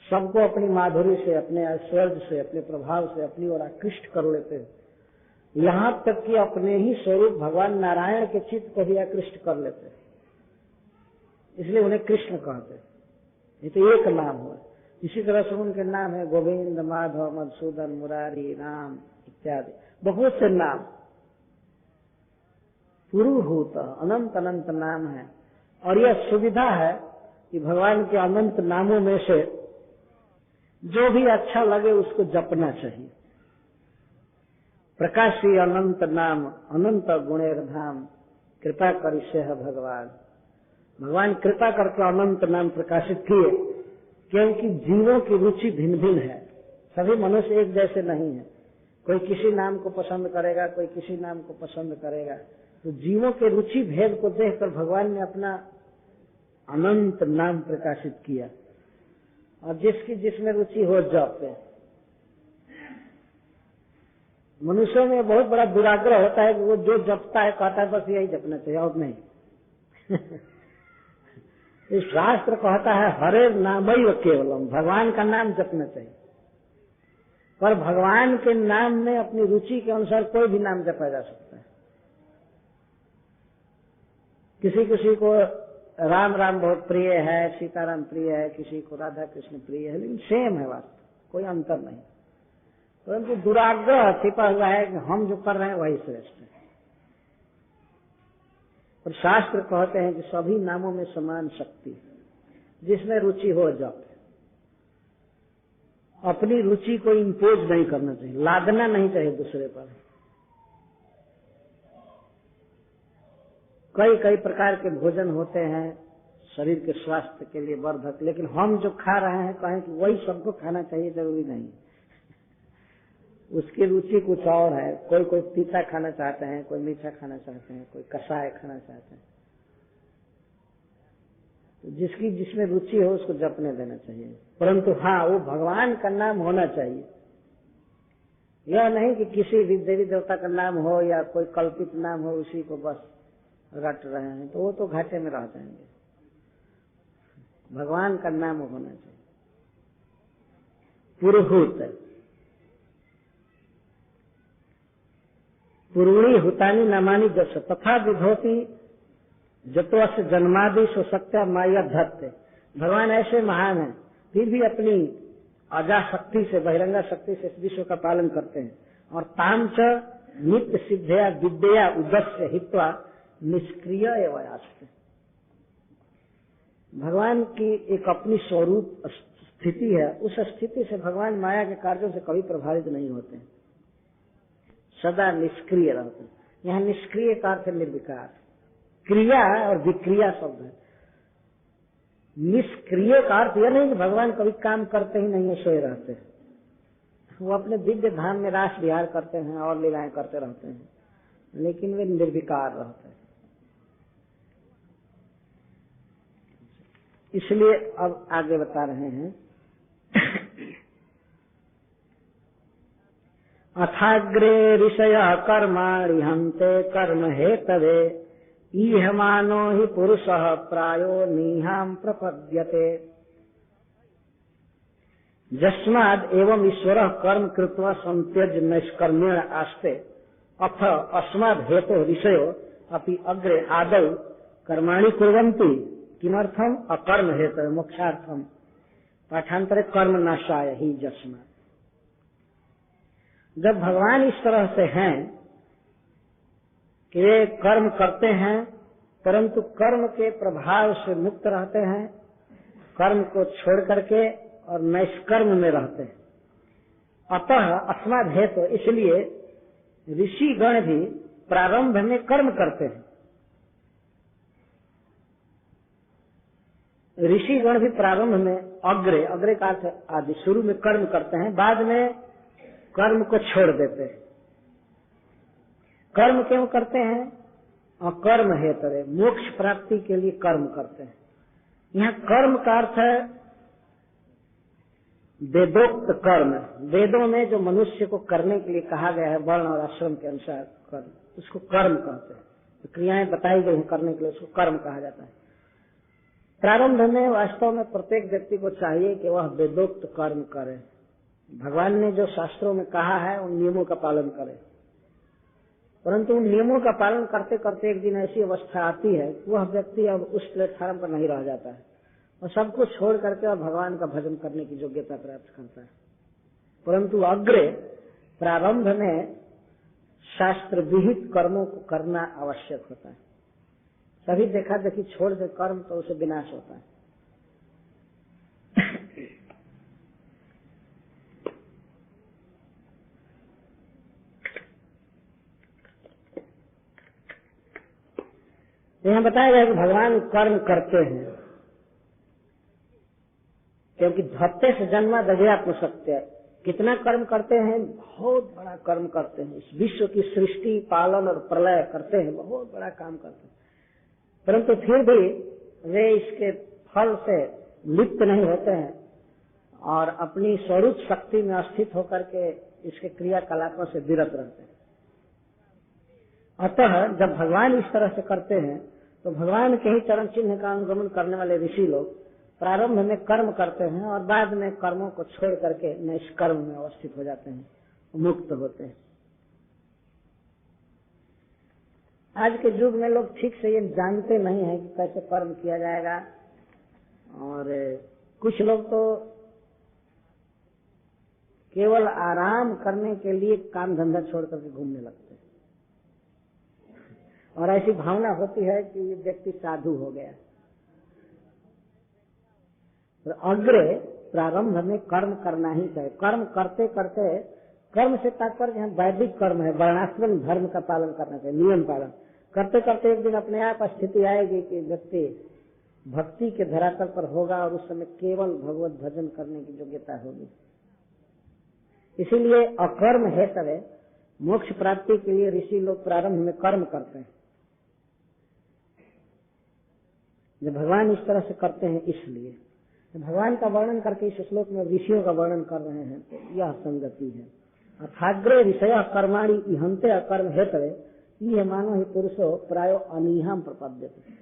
B: सबको अपनी माधुरी से, अपने ऐश्वर्य से, अपने प्रभाव से अपनी ओर आकृष्ट कर लेते हैं। यहाँ तक कि अपने ही स्वरूप भगवान नारायण के चित्त को भी आकृष्ट कर लेते हैं, इसलिए उन्हें कृष्ण कहते हैं। ये तो एक नाम हुआ। इसी तरह से उनके नाम है गोविंद, माधव, मधुसूदन, मुरारी, राम इत्यादि, बहुत से नाम। पुरुहूत, अनंत अनंत नाम है। और यह सुविधा है कि भगवान के अनंत नामों में से जो भी अच्छा लगे उसको जपना चाहिए। प्रकाशी अनंत नाम, अनंत गुणेर धाम, कृपा करिष्य है भगवान। भगवान कृपा करके अनंत नाम प्रकाशित किए, क्योंकि जीवों की रुचि भिन्न भिन्न है। सभी मनुष्य एक जैसे नहीं है। कोई किसी नाम को पसंद करेगा, कोई किसी नाम को पसंद करेगा। तो जीवों के रुचि भेद को देखकर भगवान ने अपना अनंत नाम प्रकाशित किया, और जिसकी जिसमें रुचि हो जपे। मनुष्यों में बहुत बड़ा दुराग्रह होता है कि वो जो जपता है कहता है बस यही जपना चाहिए और नहीं। इस शास्त्र कहता है हरे नामैव केवलम, भगवान का नाम जपना चाहिए।
A: पर भगवान के नाम में अपनी रुचि के अनुसार कोई भी नाम जपा जा सकता है। किसी किसी को राम राम बहुत प्रिय है, सीताराम प्रिय है, किसी को राधा कृष्ण प्रिय है, लेकिन सेम है बात, कोई अंतर नहीं। परंतु दुराग्रह छिपा हुआ है कि हम जो कर रहे हैं वही श्रेष्ठ है। और शास्त्र कहते हैं कि सभी नामों में समान शक्ति है, जिसमें रुचि हो जप। अपनी रुचि को इम्पोज नहीं करना चाहिए, लादना नहीं चाहिए दूसरे पर। कई कई प्रकार के भोजन होते हैं शरीर के स्वास्थ्य के लिए वर्धक, लेकिन हम जो खा रहे हैं कहें कि वही सबको खाना चाहिए, जरूरी नहीं। उसकी रुचि कुछ और है। कोई कोई तीखा खाना चाहते हैं, कोई मीठा खाना चाहते हैं, कोई कषाय खाना चाहते हैं। तो जिसकी जिसमें रुचि हो उसको जपने देना चाहिए, परंतु हाँ, वो भगवान का नाम होना चाहिए। यह नहीं कि किसी भी देवी देवता का नाम हो या कोई कल्पित नाम हो, उसी को बस रट रहे हैं, तो वो तो घाटे में रह जाएंगे। भगवान का नाम होना चाहिए। पुरुहूत, पुरुणी हुतानी नामानी जस तथा विधोती जतोस जन्मादि सो सत्या माया धत्ते। भगवान ऐसे महान हैं, फिर भी अपनी अजा शक्ति से, बहिरंगा शक्ति से इस विश्व का पालन करते हैं। और तामच नित्य सिद्धया विद्या उदस्य हित्वा निष्क्रिय एवं आस्ते। भगवान की एक अपनी स्वरूप स्थिति है, उस स्थिति से भगवान माया के कार्यों से कभी प्रभावित नहीं होते, सदा निष्क्रिय रहते हैं। यहाँ निष्क्रिय का अर्थ निर्विकार, क्रिया और विक्रिया शब्द है। निष्क्रिय का अर्थ यह नहीं कि भगवान कभी काम करते ही नहीं है, सोए रहते हैं। वो अपने दिव्य धाम में रास विहार करते हैं और लीलाएं करते रहते हैं, लेकिन वे निर्विकार रहते हैं। इसलिए अब आगे बता रहे हैं, अथाग्रे ऋषय कर्माणि हन्ते कर्म हेतवे इह मानो हि पुरुषः प्रायो नीहां प्रपद्यते। यस्माद् एवं ईश्वरः कर्म कृत्वा संत्यज्य नैष्कर्म्येण आस्ते अथ अस्माद् हेतु ऋषयो अपि अग्रे आदौ कर्माणि कुर्वन्ति किमर्थम अकर्म हेतु मोक्षार्थम। पाठांतरे कर्म नाशाय ही यस्माद्। जब भगवान इस तरह से हैं कि वे कर्म करते हैं परंतु कर्म के प्रभाव से मुक्त रहते हैं, कर्म को छोड़ करके और नैष्कर्म में रहते हैं, अतः अस्माद् हेतु, इसलिए ऋषि गण भी प्रारंभ में कर्म करते हैं। ऋषि गण भी प्रारंभ में अग्रे, अग्रे का अर्थ आदि, शुरू में कर्म करते हैं, बाद में कर्म को छोड़ देते हैं। कर्म क्यों करते हैं? अकर्म हेतु, मोक्ष प्राप्ति के लिए कर्म करते हैं। यहाँ कर्म का अर्थ है वेदोक्त कर्म। वेदों में जो मनुष्य को करने के लिए कहा गया है वर्ण और आश्रम के अनुसार कर्म, उसको कर्म कहते हैं। तो क्रियाएं बताई गई हैं करने के लिए, उसको कर्म कहा जाता है। प्रारंभ में वास्तव में प्रत्येक व्यक्ति को चाहिए कि वह वेदोक्त कर्म करे। भगवान ने जो शास्त्रों में कहा है उन नियमों का पालन करे, परंतु उन नियमों का पालन करते करते एक दिन ऐसी अवस्था आती है कि वह व्यक्ति अब उस प्लेटफॉर्म पर नहीं रह जाता है और सब कुछ छोड़ करके और भगवान का भजन करने की योग्यता प्राप्त करता है। परंतु अग्रे प्रारंभ में शास्त्र विहित कर्मों को करना आवश्यक होता है। सभी देखा देखी छोड़ दे कर्म तो उसे विनाश होता है। यहाँ बताया गया कि भगवान कर्म करते हैं, क्योंकि धत्ते से जन्मा दध्यात्म सत्य। कितना कर्म करते हैं? बहुत बड़ा कर्म करते हैं। इस विश्व की सृष्टि, पालन और प्रलय करते हैं, बहुत बड़ा काम करते हैं। परंतु फिर भी वे इसके फल से लिप्त नहीं होते हैं और अपनी स्वरूप शक्ति में स्थित होकर के इसके क्रियाकलापों से विरत रहते हैं। अतः जब भगवान इस तरह से करते हैं तो भगवान के ही चरण चिन्ह का अनुगमन करने वाले ऋषि लोग प्रारंभ में कर्म करते हैं और बाद में कर्मों को छोड़ करके निष्कर्म में अवस्थित हो जाते हैं, मुक्त होते हैं। आज के युग में लोग ठीक से ये जानते नहीं है कि कैसे कर्म किया जाएगा, और कुछ लोग तो केवल आराम करने के लिए काम धंधा छोड़ करके घूमने लगते हैं, और ऐसी भावना होती है कि ये व्यक्ति साधु हो गया। तो अग्रे प्रारंभ में कर्म करना ही चाहिए। कर्म करते करते, कर्म से तात्पर्य यहाँ वैदिक कर्म है, वर्णाश्रम धर्म का पालन करना चाहिए, नियम पालन करते करते एक दिन अपने आप स्थिति आएगी कि व्यक्ति भक्ति के धरातल पर होगा और उस समय केवल भगवत भजन करने की योग्यता होगी। इसीलिए अकर्म हेतवे मोक्ष प्राप्ति के लिए ऋषि लोग प्रारंभ में कर्म करते हैं। जब भगवान इस तरह से करते हैं, इसलिए भगवान का वर्णन करके इस श्लोक में ऋषियों का वर्णन कर रहे हैं, तो यह संगति है। अथाग्रे ऋषय कर्माणि इहन्ते अकर्म हेतवे इह मानो ही पुरुषो प्रायो अनिहम प्रपद्यते।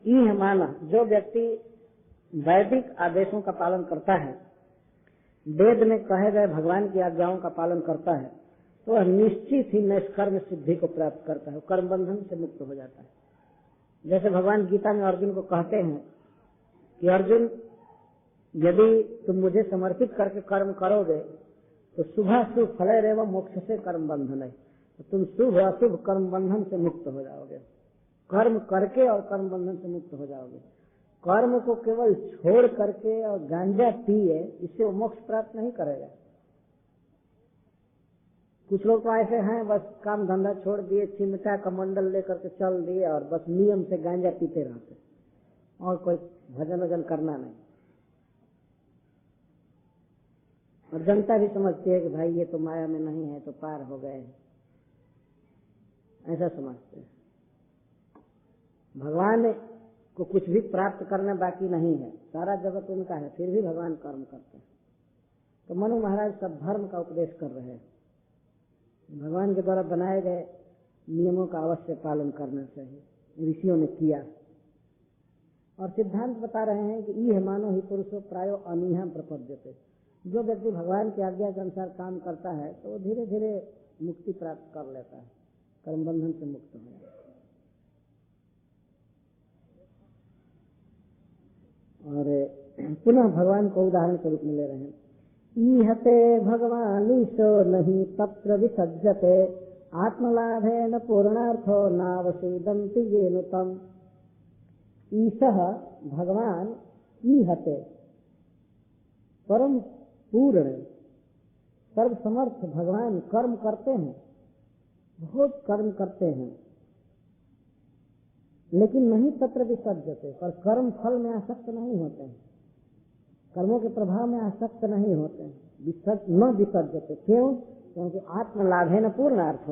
A: इह माना, जो व्यक्ति वैदिक आदेशों का पालन करता है, वेद में कहे गए भगवान की आज्ञाओं का पालन करता है, तो वह निश्चित ही निष्कर्म सिद्धि को प्राप्त करता है, कर्म बंधन से मुक्त हो जाता है। जैसे भगवान गीता में अर्जुन को कहते हैं कि अर्जुन, यदि तुम मुझे समर्पित करके कर्म करोगे तो शुभाशुभ फले रेव मोक्ष से कर्म बंधन है, तो तुम शुभ अशुभ कर्म बंधन से मुक्त हो जाओगे। कर्म करके और कर्म बंधन से मुक्त हो जाओगे। कर्म को केवल छोड़ करके और गांजा पिए, इससे वो मोक्ष प्राप्त नहीं करेगा। कुछ लोग तो ऐसे हैं, बस काम धंधा छोड़ दिए, चिमटा का मंडल लेकर के चल दिए और बस नियम से गांजा पीते रहते, और कोई भजन वजन करना नहीं। और जनता भी समझती है कि भाई ये तो माया में नहीं है, तो पार हो गए, ऐसा समझते हैं। भगवान को कुछ भी प्राप्त करना बाकी नहीं है, सारा जगत उनका है, फिर भी भगवान कर्म करते हैं। तो मनु महाराज सब धर्म का उपदेश कर रहे हैं। भगवान के द्वारा बनाए गए नियमों का अवश्य पालन करना चाहिए, ऋषियों ने किया। और सिद्धांत बता रहे हैं कि इह मानो ही पुरुषो प्रायो अनिहम प्रपद्यते। जो व्यक्ति भगवान की आज्ञा के अनुसार काम करता है, तो वो धीरे धीरे मुक्ति प्राप्त कर लेता है, कर्म बंधन से मुक्त हो जाता है। और पुनः भगवान को उदाहरण के रूप में ले रहे हैं। ईहते भगवान ईशो नहीं तत्र विसज्जते आत्मलाभेन पूर्णार्थो नावसीदन्ति येनुतम। ईशः भगवान ईहते, परम पूर्ण सर्वसमर्थ भगवान कर्म करते हैं, बहुत कर्म करते हैं, लेकिन नहीं तत्र विसज्जते, पर कर्म फल में आसक्त नहीं होते हैं, कर्मों के प्रभाव में आसक्त नहीं होते हैं, न विसर्जते। क्यों? क्योंकि आत्मलाभेन पूर्णार्थ,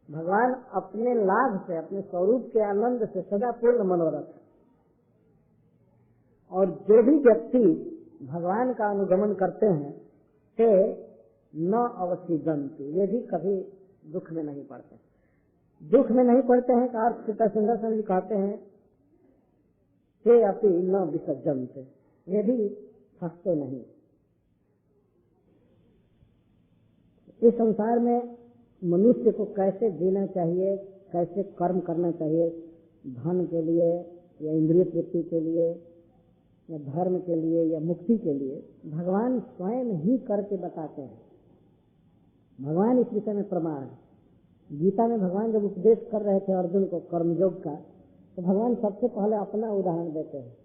A: भगवान अपने लाभ से, अपने स्वरूप के आनंद से सदा पूर्ण मनोरथ। और जो भी व्यक्ति भगवान का अनुगमन करते हैं, ते न अवसीदन्ति, ये भी कभी दुख में नहीं पड़ते। दुख में नहीं पड़ते हैं का अर्थ सुंदर जी कहते हैं, ते अपि न विसर्जन्ते, ये भी फंसते नहीं। इस संसार में मनुष्य को कैसे जीना चाहिए, कैसे कर्म करना चाहिए, धन के लिए या इंद्रिय तृप्ति के लिए या धर्म के लिए या मुक्ति के लिए, भगवान स्वयं ही करके बताते हैं। भगवान इस विषय में प्रमाण है। गीता में भगवान जब उपदेश कर रहे थे अर्जुन को कर्मयोग का, तो भगवान सबसे पहले अपना उदाहरण देते हैं।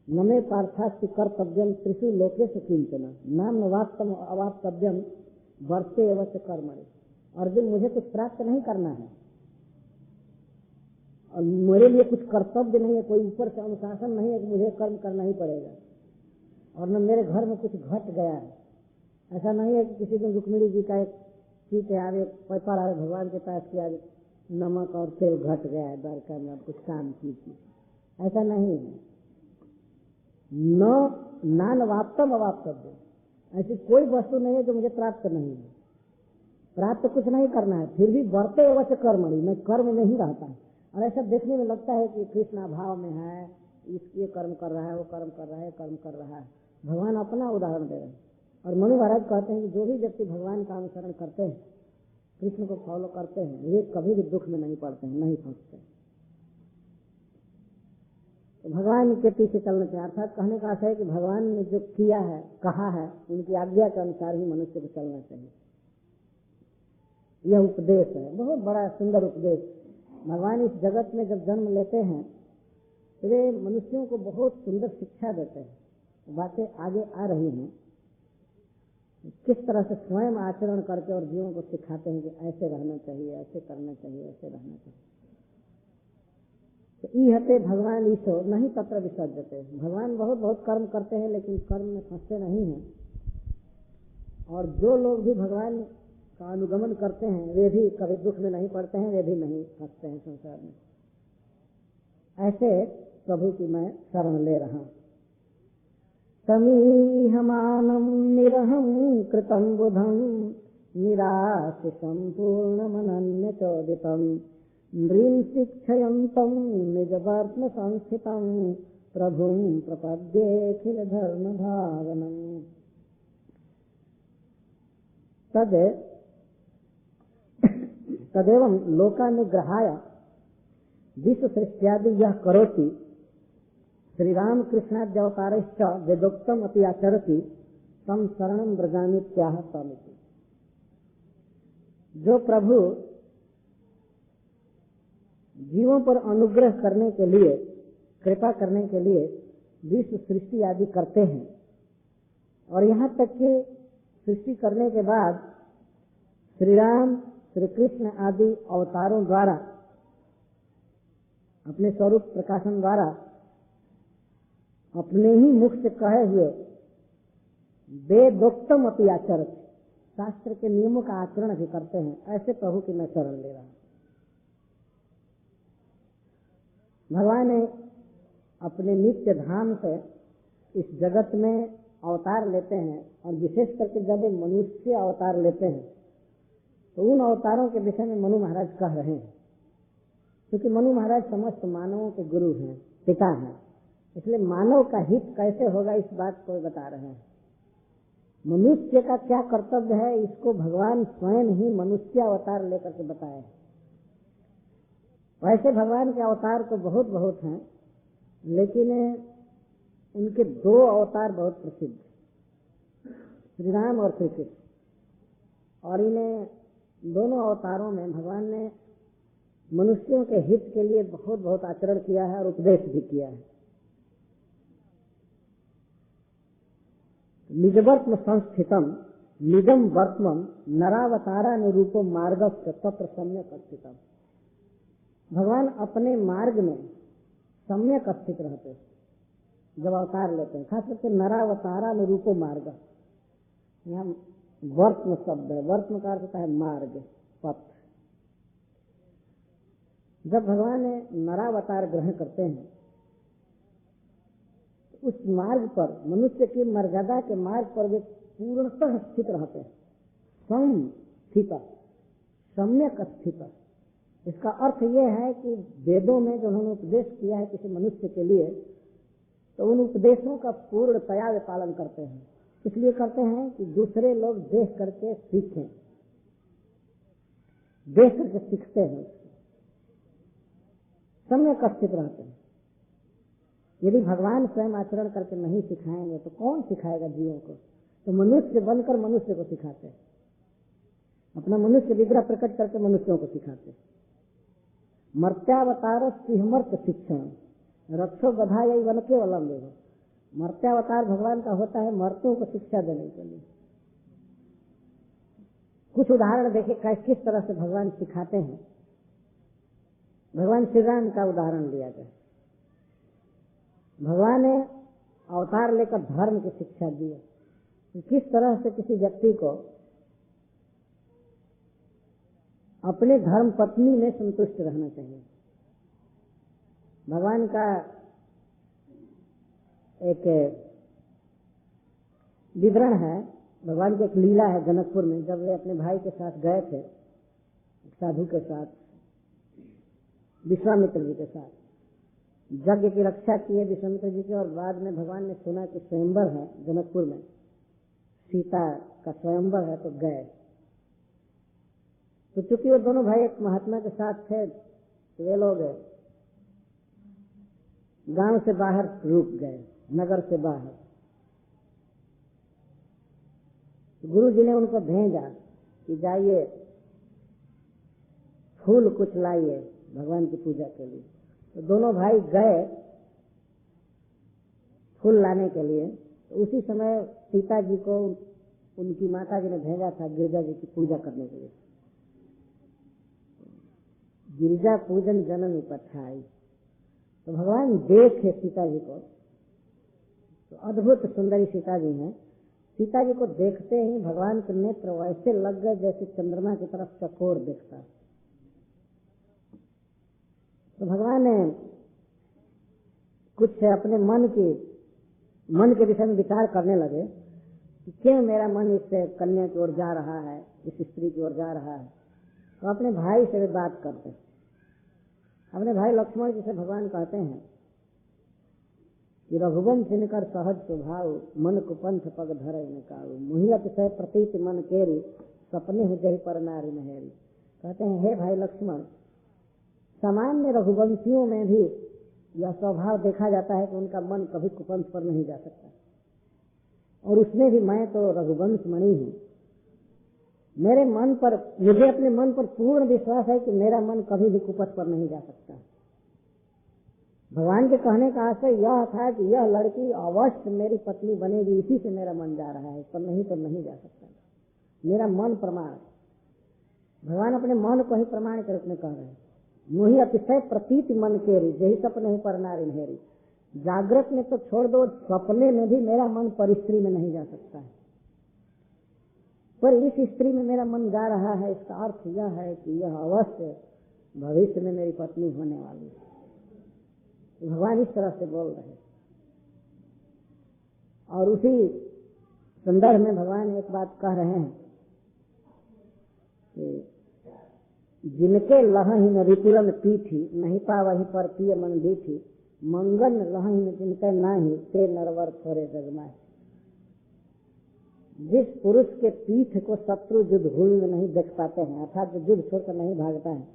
A: नमे पार्थास्ति कर्तव्यम त्रिषु लोकेषु किंचन नाम नवाप्तम अवाप्तव्यम वर्ते एव च कर्मणि। अर्जुन, मुझे कुछ प्राप्त नहीं करना है और मेरे लिए कुछ कर्तव्य नहीं है, कोई ऊपर से अनुशासन नहीं है कि मुझे कर्म करना ही पड़ेगा, और न मेरे घर में कुछ घट गया है। ऐसा नहीं है कि किसी दिन रुक्मिणी जी का एक चीज है, आगे पैसा आ भगवान के पास किया, नमक और तेल घट गया है द्वारका में, कुछ काम कीजिए, ऐसा नहीं है। न नान वाप्तम अवाप्तव्य, ऐसी कोई वस्तु नहीं है जो मुझे प्राप्त नहीं है, प्राप्त कुछ नहीं करना है, फिर भी बढ़ते अवश्य कर्मणि, मैं कर्म में ही रहता है। और ऐसा देखने में लगता है कि कृष्ण भाव में है
B: ये कर्म कर रहा है, वो कर्म कर रहा है, कर्म कर रहा है। भगवान अपना उदाहरण दे रहे हैं। और मनु महाराज कहते हैं कि जो भी व्यक्ति भगवान का अनुसरण करते हैं, कृष्ण को फॉलो करते हैं, वे कभी भी दुख में नहीं पड़ते हैं, नहीं फंसते। तो भगवान के पीछे चलना चाहिए। अर्थात कहने का अर्थ है कि भगवान ने जो किया है, कहा है, उनकी आज्ञा के अनुसार ही मनुष्य को चलना चाहिए। यह उपदेश है, बहुत बड़ा सुंदर उपदेश। भगवान इस जगत में जब जन्म लेते हैं तो वे मनुष्यों को बहुत सुंदर शिक्षा देते हैं। बातें आगे आ रही हैं, किस तरह से स्वयं आचरण करके और जीवों को सिखाते हैं कि ऐसे रहना चाहिए, ऐसे करना चाहिए, ऐसे रहना चाहिए। तो ईहते भगवान ईशो नहीं तत्र विसर्जते। भगवान बहुत बहुत कर्म करते हैं लेकिन कर्म में फंसते नहीं हैं। और जो लोग भी भगवान का अनुगमन करते हैं वे भी कभी दुख में नहीं पड़ते हैं, वे भी नहीं फंसते हैं संसार में। ऐसे प्रभु की मैं शरण ले रहा हूं। तमीहमानम निरहं कृतं बुधं निराशिषं पूर्णमनन्य चोदितं नृं शिक्षयन्तं निजवर्त्म संस्थितं प्रभुं प्रपद्येऽखिल धर्म भावनम्। तदेवं लोकानुग्रहाय विश्व सृष्ट्यादि यह करोति श्री राम कृष्णाद्यवतारश्च वेदोक्तम अपि आचरति तम शरणं व्रजामीत्याह स्वामिति। जो प्रभु जीवों पर अनुग्रह करने के लिए, कृपा करने के लिए विश्व सृष्टि आदि करते हैं और यहाँ तक कि सृष्टि करने के बाद श्री राम श्री कृष्ण आदि अवतारों द्वारा अपने स्वरूप प्रकाशन द्वारा अपने ही मुख से कहे हुए वेदोक्तम अपि आचरति, शास्त्र के नियमों का आचरण भी करते हैं। ऐसे प्रभु की मैं शरण ले रहा हूं। भगवान ने अपने नित्य धाम से इस जगत में अवतार लेते हैं और विशेष करके जब वे मनुष्य अवतार लेते हैं तो उन अवतारों के विषय में मनु महाराज कह रहे हैं, क्योंकि मनु महाराज समस्त मानवों के गुरु हैं, पिता हैं, इसलिए मानव का हित कैसे होगा इस बात को बता रहे हैं। मनुष्य का क्या कर्तव्य है इसको भगवान स्वयं ही मनुष्य अवतार लेकर के बताए। वैसे भगवान के अवतार तो बहुत बहुत हैं, लेकिन उनके दो अवतार बहुत प्रसिद्ध, श्री राम और श्री कृष्ण। और इन्हें दोनों अवतारों में भगवान ने मनुष्यों के हित के लिए बहुत बहुत आचरण किया है और उपदेश भी किया है। निजवर्त्म संस्थितम निजम वर्त्मम नरावतारानुरूपो मार्गस्य तत्र सम्यक स्थितम। भगवान अपने मार्ग में सम्यक स्थित रहते हैं जब अवतार लेते हैं, खास करके नरावतारानुरूपो मार्ग। यहाँ वर्त्म शब्द है, वर्त्म का अर्थ होता है मार्ग, पथ। जब भगवान नरावतार ग्रहण करते हैं उस मार्ग पर, मनुष्य की मर्यादा के मार्ग पर वे पूर्णतः स्थित रहते हैं। संस्थित, सम्यक स्थित। इसका अर्थ यह है कि वेदों में जो उन्होंने उपदेश किया है किसी मनुष्य के लिए, तो उन उपदेशों का पूर्णतया वे पालन करते हैं। इसलिए करते हैं कि दूसरे लोग देख करके सीखें, देख करके सीखते हैं, सम्यक स्थित रहते हैं। यदि भगवान स्वयं आचरण करके नहीं सिखाएंगे तो कौन सिखाएगा जीवों को? तो मनुष्य बनकर मनुष्य को सिखाते हैं, अपना मनुष्य विग्रह प्रकट करके मनुष्यों को सिखाते हैं। मर्त्यावतार सिंहमर्त शिक्षण रक्षो बधाई वन के वलम देव। मर्त्यावतार भगवान का होता है मर्त्यों को शिक्षा देने के लिए। कुछ उदाहरण देखिए किस तरह से भगवान सिखाते हैं। भगवान श्री राम का उदाहरण लिया जाए। भगवान ने अवतार लेकर धर्म की शिक्षा दी है, किस तरह से किसी व्यक्ति को अपने धर्म पत्नी में संतुष्ट रहना चाहिए। भगवान का एक विवरण है, भगवान की एक लीला है जनकपुर में। जब वे अपने भाई के साथ गए थे, साधु के साथ, विश्वामित्र जी के साथ, यज्ञ की रक्षा की है विश्वामित्र जी की, और बाद में भगवान ने सुना कि स्वयंवर है जनकपुर में, सीता का स्वयंवर है, तो गए। तो चूंकि वो दोनों भाई एक महात्मा के साथ थे, तो वे लोग गांव से बाहर रुक गए, नगर से बाहर। तो गुरु जी ने उनको भेजा कि जाइए फूल कुछ लाइए भगवान की पूजा के लिए। तो दोनों भाई गए फूल लाने के लिए। तो उसी समय सीता जी को उनकी माता जी ने भेजा था गिरिजा जी की पूजा करने के लिए। गिरिजा पूजन जननी पठाई। तो भगवान देखे सीता जी को, तो अद्भुत सुंदरी सीता जी हैं। सीता जी को देखते ही भगवान के नेत्र वैसे लग गए जैसे चंद्रमा की तरफ चकोर देखता। तो भगवान ने कुछ अपने मन के विषय में विचार करने लगे कि क्यों मेरा मन इस कन्या की ओर जा रहा है, इस स्त्री की ओर जा रहा है। तो अपने भाई से वे बात करते। अपने भाई लक्ष्मण जी से भगवान कहते हैं कि रघुवंश इनकर सहज स्वभाव, मन कुपंथ पग धरे निकालू, मुहियत से प्रतीत मन केरी, सपने हो जही पर नारी नहेरी। कहते हैं हे भाई लक्ष्मण, सामान्य रघुवंशियों में भी यह स्वभाव देखा जाता है कि उनका मन कभी कुपंथ पर नहीं जा सकता, और उसमें भी मैं तो रघुवंश मणि हूं। मेरे मन पर, मुझे अपने मन पर पूर्ण विश्वास है कि मेरा मन कभी भी कुपथ पर नहीं जा सकता। भगवान के कहने का आशय यह था कि यह लड़की अवश्य मेरी पत्नी बनेगी, इसी से मेरा मन जा रहा है, पर नहीं तो नहीं जा सकता। मेरा मन प्रमाण। भगवान अपने मन को ही प्रमाण के रूप में कह रहे हैं। मोहि अतिशय प्रतीत मन केरी, यही सपने ही पर नारी नहेरी। जागृत में तो छोड़ दो, सपने में भी मेरा मन पर स्त्री में नहीं जा सकता है, पर इस स्त्री में मेरा मन जा रहा है। इसका अर्थ यह है कि यह अवश्य भविष्य में मेरी पत्नी होने वाली है। भगवान इस तरह से बोल रहे। और उसी संदर्भ में भगवान एक बात कह रहे हैं कि जिनके लहहीन रिपुरन पीठी, नहीं पावही पर पिय मन दीठी, मंगन लहहीन जिनके नाही, ते नरवर थोड़े जगमाए। जिस पुरुष के पीठ को शत्रु युद्ध भूमि में नहीं देख पाते हैं, अर्थात जो युद्ध छोड़कर नहीं भागता है,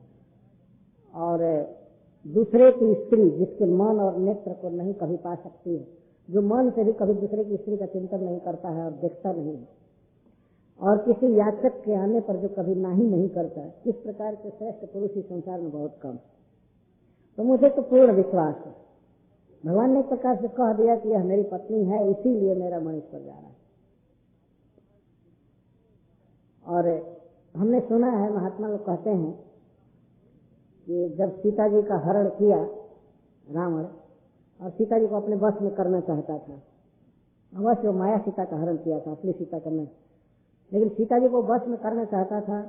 B: और दूसरे की स्त्री जिसके मन और नेत्र को नहीं कभी पा सकती है, जो मन से भी कभी दूसरे की स्त्री का चिंतन नहीं करता है और देखता नहीं है, और किसी याचक के आने पर जो कभी नहीं करता है, इस प्रकार के श्रेष्ठ पुरुष इस संसार में बहुत कम। तो मुझे तो पूर्ण विश्वास है। भगवान ने एक प्रकार से कह दिया कि यह मेरी पत्नी है, इसीलिए मेरा मन इस पर जा रहा है। और हमने सुना है, महात्मा लोग कहते हैं कि जब सीता जी का हरण किया रावण, और सीता जी को अपने वश में करना चाहता था, अवश्य वो माया सीता का हरण किया था, असली सीता का नहीं, लेकिन सीता जी को वश में करना चाहता था।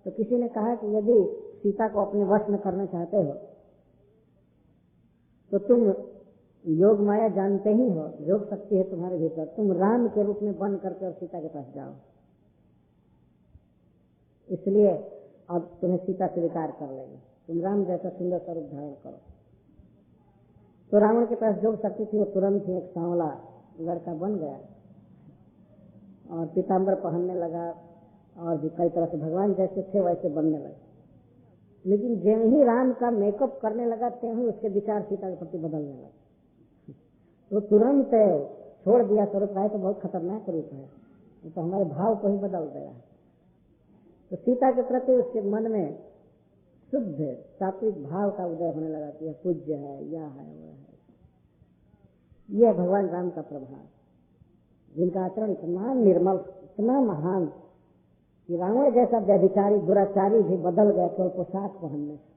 B: तो किसी ने कहा कि यदि सीता को अपने वश में करना चाहते हो तो तुम योग माया जानते ही हो, योग शक्ति है तुम्हारे भीतर, तुम राम के रूप में बन करके और सीता के पास जाओ, इसलिए अब तुम्हें सीता स्वीकार कर लेंगे, तुम राम जैसा सुंदर स्वरूप धारण करो। तो रावण के पास जो शक्ति थी वो तुरंत ही एक सांवला लड़का बन गया और पीताम्बर पहनने लगा, और भी कई तरह से भगवान जैसे थे वैसे बनने लगे। लेकिन जब ही राम का मेकअप करने लगा, त्यों ही उसके विचार सीता के प्रति बदलने लगे। तो तुरंत छोड़ दिया स्वरूप है, तो बहुत खतरनाक रूप है, तो हमारे भाव को ही बदल दे रहा है। तो सीता के प्रति उसके मन में शुद्ध सात्विक भाव का उदय होने लगा कि यह पूज्य है, यह है, वह है। यह भगवान राम का प्रभाव, जिनका आचरण इतना निर्मल, इतना महान कि रावण जैसा व्यभिचारी दुराचारी भी बदल गया केवल पोशाक पहनने से।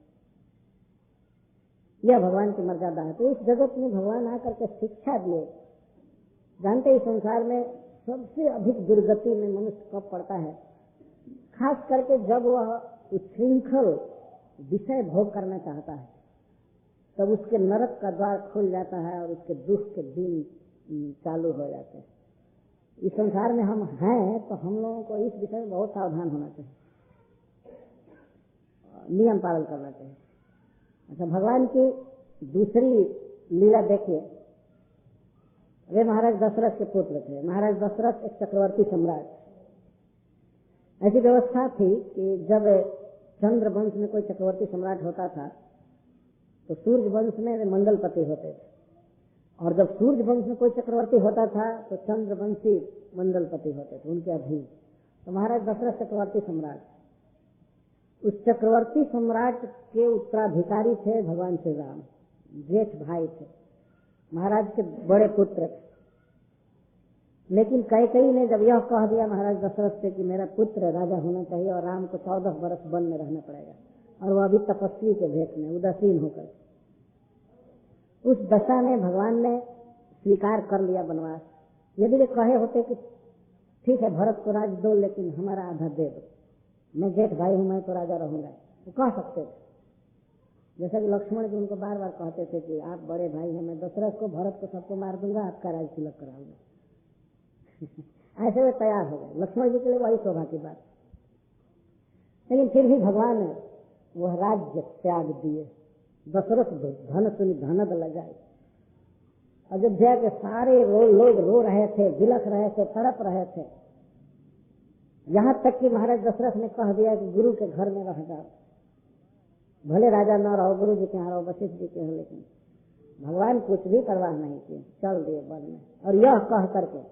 B: यह भगवान की मर्यादा है। तो इस जगत में भगवान आकर के शिक्षा दिए। जानते ही संसार में सबसे अधिक दुर्गति में मनुष्य कब पड़ता है, खास करके जब वह उच्छृंखल विषय भोग करना चाहता है, तब उसके नरक का द्वार खुल जाता है और उसके दुख के दिन चालू हो जाते हैं। इस संसार में हम हैं तो हम लोगों को इस विषय में बहुत सावधान होना चाहिए, नियम पालन करना चाहिए। अच्छा, भगवान की दूसरी लीला देखिए। वे महाराज दशरथ के पुत्र थे। महाराज दशरथ एक चक्रवर्ती सम्राट। ऐसी व्यवस्था थी कि जब चंद्र वंश में कोई चक्रवर्ती सम्राट होता था तो सूर्य वंश में वे मंडलपति होते थे, और जब सूर्य वंश में कोई चक्रवर्ती होता था तो चंद्रवंशी मंडलपति होते थे, उनके अधीन। तो महाराज दशरथ चक्रवर्ती सम्राट, उस चक्रवर्ती सम्राट के उत्तराधिकारी थे भगवान श्री राम, जेठ भाई थे, महाराज के बड़े पुत्र थे। लेकिन कैकेयी ने जब यह कह दिया महाराज दशरथ से कि मेरा पुत्र राजा होना चाहिए और राम को 14 वर्ष वन में रहना पड़ेगा, और वह अभी तपस्वी के भेष में उदासीन होकर, उस दशा में भगवान ने स्वीकार कर लिया वनवास। यदि वे कहे होते कि ठीक है भरत को राज दो लेकिन हमारा आधा दे दो, मैं जेठ भाई हूं, मैं तो राजा रहूंगा, वो कह सकते थे। जैसा कि लक्ष्मण जी उनको बार बार कहते थे कि आप बड़े भाई हैं, मैं दशरथ को भरत को सबको मार दूंगा, आपका राज तिलक कराऊंगा। ऐसे वे तैयार हो गए। लक्ष्मण जी के लिए वही शोभा की बात। लेकिन फिर भी भगवान ने वह राज्य त्याग दिए। दशरथ धन सुनी धनद लगाए। अयोध्या के सारे लोग रो रहे थे, बिलख रहे थे, तड़प रहे थे। यहां तक कि महाराज दशरथ ने कह दिया कि गुरु के घर में रह जाओ, भले राजा न रहो, गुरु जी के यहाँ रहो, वशिष्ठ जी के यहाँ। लेकिन भगवान कुछ भी परवाह नहीं किए, चल दिए वन में। और यह कह करके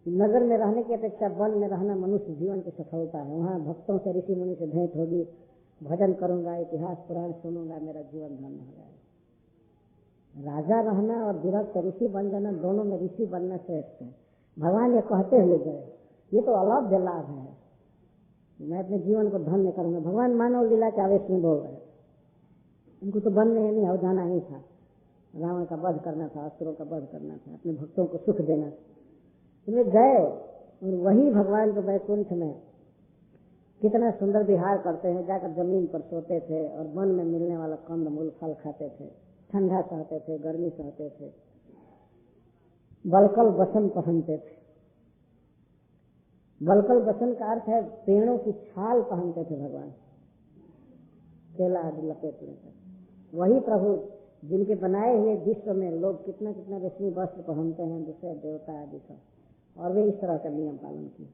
B: नगर में रहने की अपेक्षा वन में रहना मनुष्य जीवन की सफलता है। वहाँ भक्तों से, ऋषि मुनि से भेंट होगी, भजन करूंगा, इतिहास पुराण सुनूंगा, मेरा जीवन धन्य हो जाएगा। राजा रहना और विरक्त ऋषि बन जाना, दोनों में ऋषि बनना श्रेष्ठ है। भगवान ये कहते हुए गए, ये तो अलग लाभ है, मैं अपने जीवन को धन्य करूंगा। भगवान मानव लीला के आवेश में बोल रहे, उनको तो वन में नहीं हो जाना ही था, रावण का वध करना था, असुरों का वध करना था, अपने भक्तों को सुख देना था। वे गए और वही भगवान को वैकुंठ में कितना सुंदर विहार करते हैं, जाकर जमीन पर सोते थे और वन में मिलने वाला कंद मूल फल खाते थे, ठंडा सहते थे, गर्मी सहते थे, बलकल बसन पहनते थे। बलकल बसन का अर्थ है पेड़ों की छाल पहनते थे भगवान, केला आदि लपेट लेकर। वही प्रभु जिनके बनाए हुए विश्व में लोग कितना कितना रेशमी वस्त्र पहनते हैं, दूसरे देवता आदि सब, और वे इस तरह का नियम पालन किए।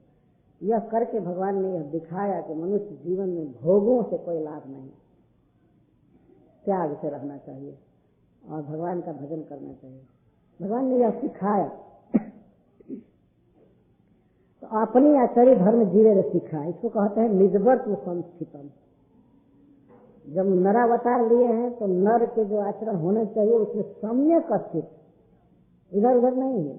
B: यह करके भगवान ने यह दिखाया कि मनुष्य जीवन में भोगों से कोई लाभ नहीं, त्याग से रहना चाहिए और भगवान का भजन करना चाहिए। भगवान ने यह सिखाया, तो अपनी आचार्य धर्म जीवे ने सीखा। इसको कहते हैं निजवर्त्व संस्थितम। जब नरावतार लिए हैं तो नर के जो आचरण होने चाहिए उसमें सम्यक स्थित, इधर उधर नहीं है।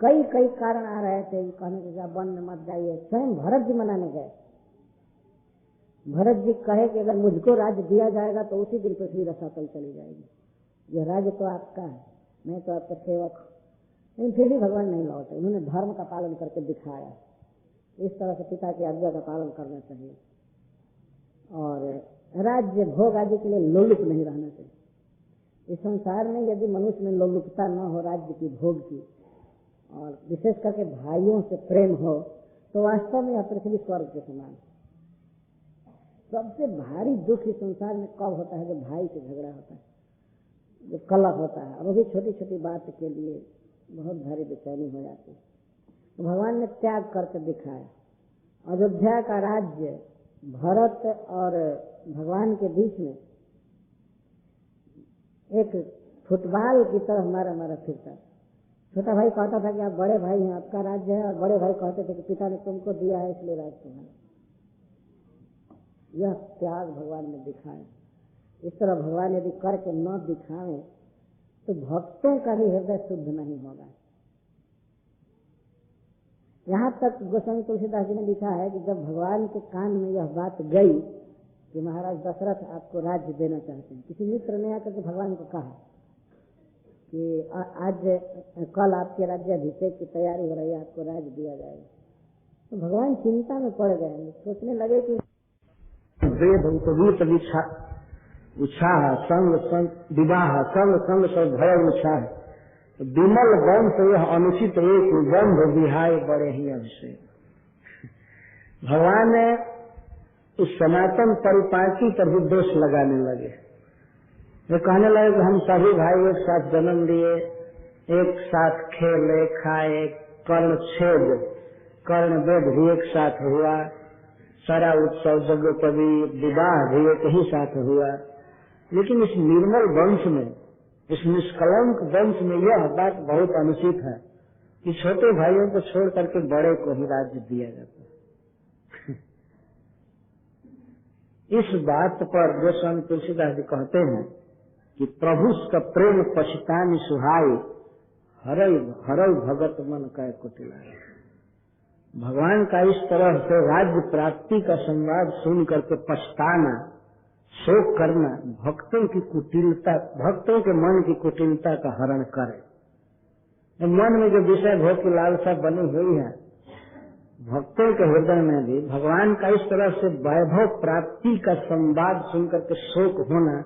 B: कई कई कारण आ रहे थे कहने के वन में मत जाइए। स्वयं भरत जी मनाने गए। भरत जी कहे कि अगर मुझको राज्य दिया जाएगा तो उसी दिन पृथ्वी रसातल चली जाएगी, यह राज्य तो आपका है, मैं तो आपका सेवक हूँ। लेकिन फिर भी भगवान नहीं लौटे, उन्होंने धर्म का पालन करके दिखाया। इस तरह से पिता की आज्ञा का पालन करना चाहिए और राज्य भोग आदि के लिए लोलुप नहीं रहना चाहिए। इस संसार में यदि मनुष्य में लोलुपता न हो राज्य की, भोग की, और विशेष करके भाइयों से प्रेम हो, तो वास्तव में यह पृथ्वी स्वर्ग के समान। सबसे भारी दुख इस संसार में कब होता है? जब भाई से झगड़ा होता है, जब कलह होता है, और वो भी छोटी छोटी बात के लिए बहुत भारी बेचैनी हो जाती है। तो भगवान ने त्याग करके दिखाया। अयोध्या का राज्य भरत और भगवान के बीच में एक फुटबॉल की तरह मारा मारा फिरता। छोटा भाई कहता था कि आप बड़े भाई हैं, आपका राज्य है, और बड़े भाई कहते थे कि पिता ने तुमको दिया है इसलिए राज्य तुम्हारा। यह त्याग भगवान ने दिखाया। इस तरह भगवान यदि करके न दिखावे तो भक्तों का भी हृदय शुद्ध नहीं होगा। यहाँ तक गोस्वामी तुलसीदास जी ने लिखा है कि जब भगवान के कान में यह बात गई कि महाराज दशरथ आपको राज्य देना चाहते हैं, किसी मित्र ने आकर के भगवान को कहा कि आज कल आपके राज्याभिषेक की तैयारी हो रही है, आपको राज्य दिया जाएगा, तो भगवान चिंता में पड़ गए। सोचने लगे कि वेद उपवीत उत्साह संग विवाह संग संग सब भय उत्साह विमल वंश यह अनुचित एक बंध विहाय बड़े ही अभिषेक। भगवान ने उस सनातन परिपाटी पर भी दोष लगाने लगे
A: वे कहने लगे कि हम सभी भाई एक साथ जन्म लिए, एक साथ खेले खाए, कर्ण छेद कर्ण वेद भी एक साथ हुआ, सारा उत्सव जगोपदी विवाह भी एक ही साथ हुआ। लेकिन इस निर्मल वंश में, इस निष्कलंक वंश में यह बात बहुत अनुचित है कि छोटे भाइयों को छोड़ करके बड़े को ही राज्य दिया जाता है। इस बात पर जो स्वामी तुलसीदास जी कहते हैं कि प्रभु का प्रेम पछतानी सुहाई, हरई भगत मन का कुटिलाए। भगवान का इस तरह से राज्य प्राप्ति का संवाद सुन करके पछताना, शोक करना भक्तों की कुटिलता, भक्तों के मन की कुटिलता का हरण करे। मन में जो विषय भोग की लालसा बनी हुई है, भक्तों के हृदय में भी भगवान का इस तरह से वैभव प्राप्ति का संवाद सुनकर के शोक होना,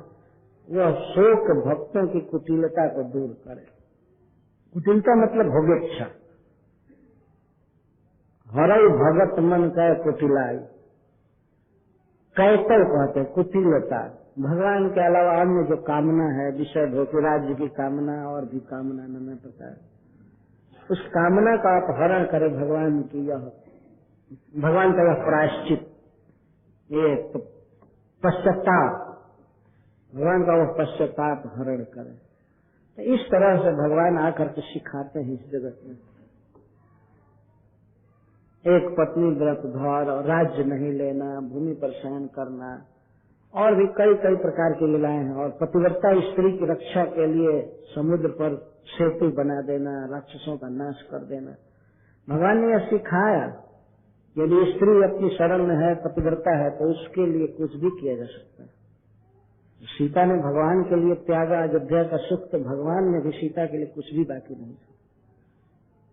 A: वह शोक भक्तों की कुटिलता को दूर करे। कुटिलता मतलब भोगेच्छा। हरई भगत मन का कुटिलाई, कैतव कहते कुटिलता। भगवान के अलावा अन्य जो कामना है, विषय भोग राज्य की कामना और भी कामना नाना प्रकार, उस कामना का अपहरण करे भगवान की, यह भगवान का यह प्रायश्चित, ये पश्चाताप, भगवान का वह पश्चाताप हरण करे। तो इस तरह से भगवान आकर के सिखाते हैं इस जगत में। एक पत्नी व्रत घर और राज्य नहीं लेना, भूमि पर शयन करना और भी कई कई प्रकार की लीलाएं हैं। और पतिव्रता स्त्री की रक्षा के लिए समुद्र पर सेतु बना देना, राक्षसों का नाश कर देना। भगवान ने यह सिखाया, यदि स्त्री अपनी शरण में है, पतिव्रता है, तो उसके लिए कुछ भी किया जा सकता है। सीता ने भगवान के लिए त्यागा अयोध्या का सुख, तो भगवान ने भी सीता के लिए कुछ भी बाकी नहीं था।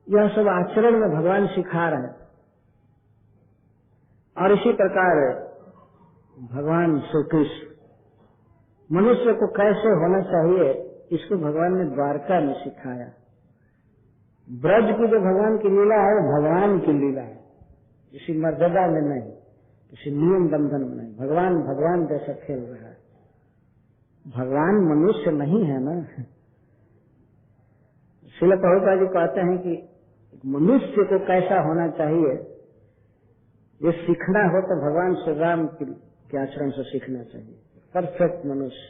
A: यह सब आचरण में भगवान सिखा रहे हैं। और इसी प्रकार भगवान श्री कृष्ण मनुष्य को कैसे होना चाहिए, इसको भगवान ने द्वारका में सिखाया। ब्रज की जो भगवान की लीला है, भगवान की लीला है, किसी मर्यादा में नहीं, किसी नियम बंधन में नहीं। भगवान भगवान जैसा खेल रहा है। भगवान मनुष्य नहीं है ना। श्रील प्रभुपाद जी कहते हैं कि मनुष्य को कैसा होना चाहिए, ये सीखना हो तो भगवान श्री राम के आचरण से सीखना चाहिए, परफेक्ट मनुष्य।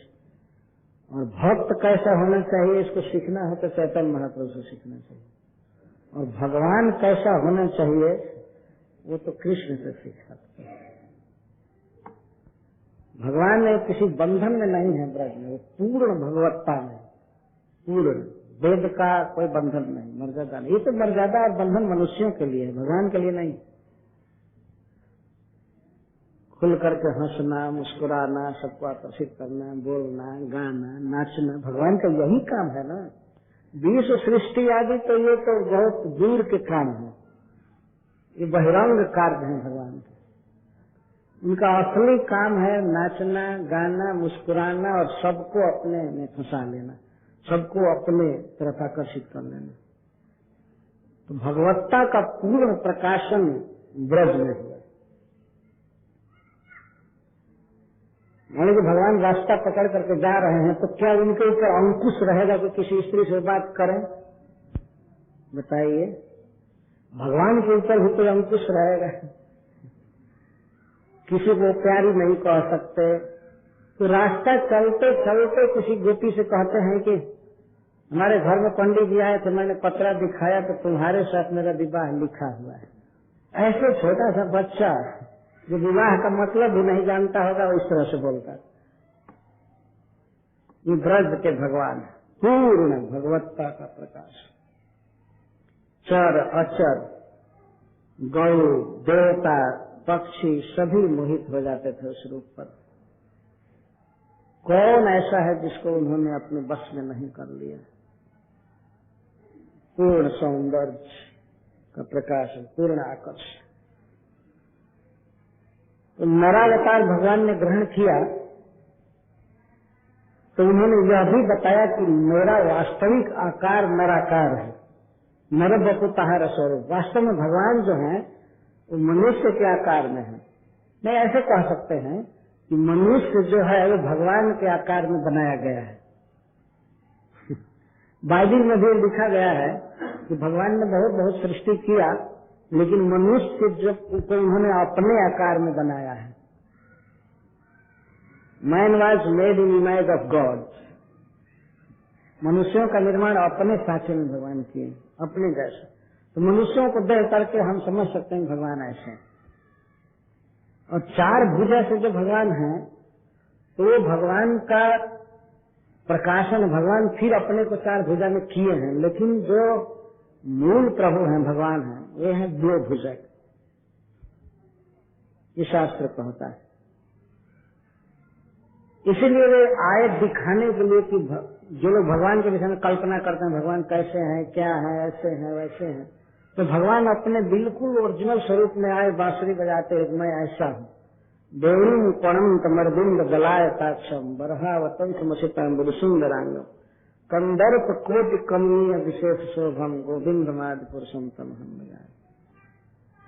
A: और भक्त कैसा होना चाहिए, इसको सीखना हो तो चैतन्य महाप्रभु से सीखना चाहिए। और भगवान कैसा होना चाहिए, वो तो कृष्ण से सीख सकते हैं। भगवान ने किसी बंधन में नहीं है ब्रज में, वो पूर्ण भगवत्ता में, पूर्ण वेद का कोई बंधन नहीं, मर्यादा नहीं। ये तो मर्यादा और बंधन मनुष्यों के लिए है, भगवान के लिए नहीं। खुल करके हंसना, मुस्कुराना, सबको आकर्षित करना, बोलना, गाना, नाचना, भगवान का यही काम है ना। विश्व सृष्टि आदि तो ये तो बहुत दूर के काम है, ये बहिरंग कार्य है भगवान के। उनका असली काम है नाचना, गाना, मुस्कुराना और सबको अपने में फंसा लेना, सबको अपने तरफ आकर्षित कर लेना। तो भगवत्ता का पूर्ण प्रकाशन ब्रज में हुआ। यानी कि भगवान रास्ता पकड़ करके जा रहे हैं, तो क्या उनके ऊपर अंकुश रहेगा कि किसी स्त्री से बात करें? बताइए, भगवान के ऊपर भी कोई अंकुश रहेगा? किसी को प्यारी नहीं कह सकते। तो रास्ता चलते चलते किसी गोपी से कहते हैं कि हमारे घर में पंडित जी आए थे, मैंने पत्रा दिखाया तो तुम्हारे साथ मेरा विवाह लिखा हुआ है। ऐसे छोटा सा बच्चा जो विवाह का मतलब भी नहीं जानता होगा, वो इस तरह से बोलता है। ये ब्रज के भगवान है, पूर्ण भगवत्ता का प्रकाश। चर अचर, गौ, देवता, पक्षी सभी मोहित हो जाते थे उस रूप पर। कौन ऐसा है जिसको उन्होंने अपने बस में नहीं कर लिया? पूर्ण सौंदर्य का प्रकाश, पूर्ण आकर्षण। तो नरावतार भगवान ने ग्रहण किया तो उन्होंने यह भी बताया कि मेरा वास्तविक आकार नराकार है, नर बपुताहार स्वरूप। वास्तव में भगवान जो है वो मनुष्य के आकार में है। नहीं, ऐसे कह सकते हैं कि मनुष्य जो है वो भगवान के आकार में बनाया गया है। बाइबिल में भी लिखा गया है कि भगवान ने बहुत बहुत सृष्टि किया, लेकिन मनुष्य जो को उन्होंने अपने आकार में बनाया है। Man was made in image of God. मनुष्यों का निर्माण अपने साँचे में भगवान किए, अपने जैसे। तो मनुष्यों को देख करके हम समझ सकते हैं भगवान ऐसे। और 4 भुजा से जो भगवान है, तो वो भगवान का प्रकाशन, भगवान फिर अपने को 4 भुजा में किए हैं, लेकिन जो मूल प्रभु हैं, भगवान हैं, वे हैं 2 भुजक। ये शास्त्र कहता है। इसीलिए वे आए दिखाने के लिए कि जो लोग भगवान के विषय में कल्पना करते हैं, भगवान कैसे हैं, क्या है, ऐसे हैं, वैसे हैं, तो भगवान अपने बिल्कुल ओरिजिनल स्वरूप में आए, बांसुरी बजाते हैं, मैं ऐसा हूँ। देवणी पणम तमरबिंद गलाय ताक्षम बरहावतम समसितांबुल सुंदरांगम कंदर्प कोटि कमनीय विशेष शोभम गोविंद माद पुरुषम तम हम।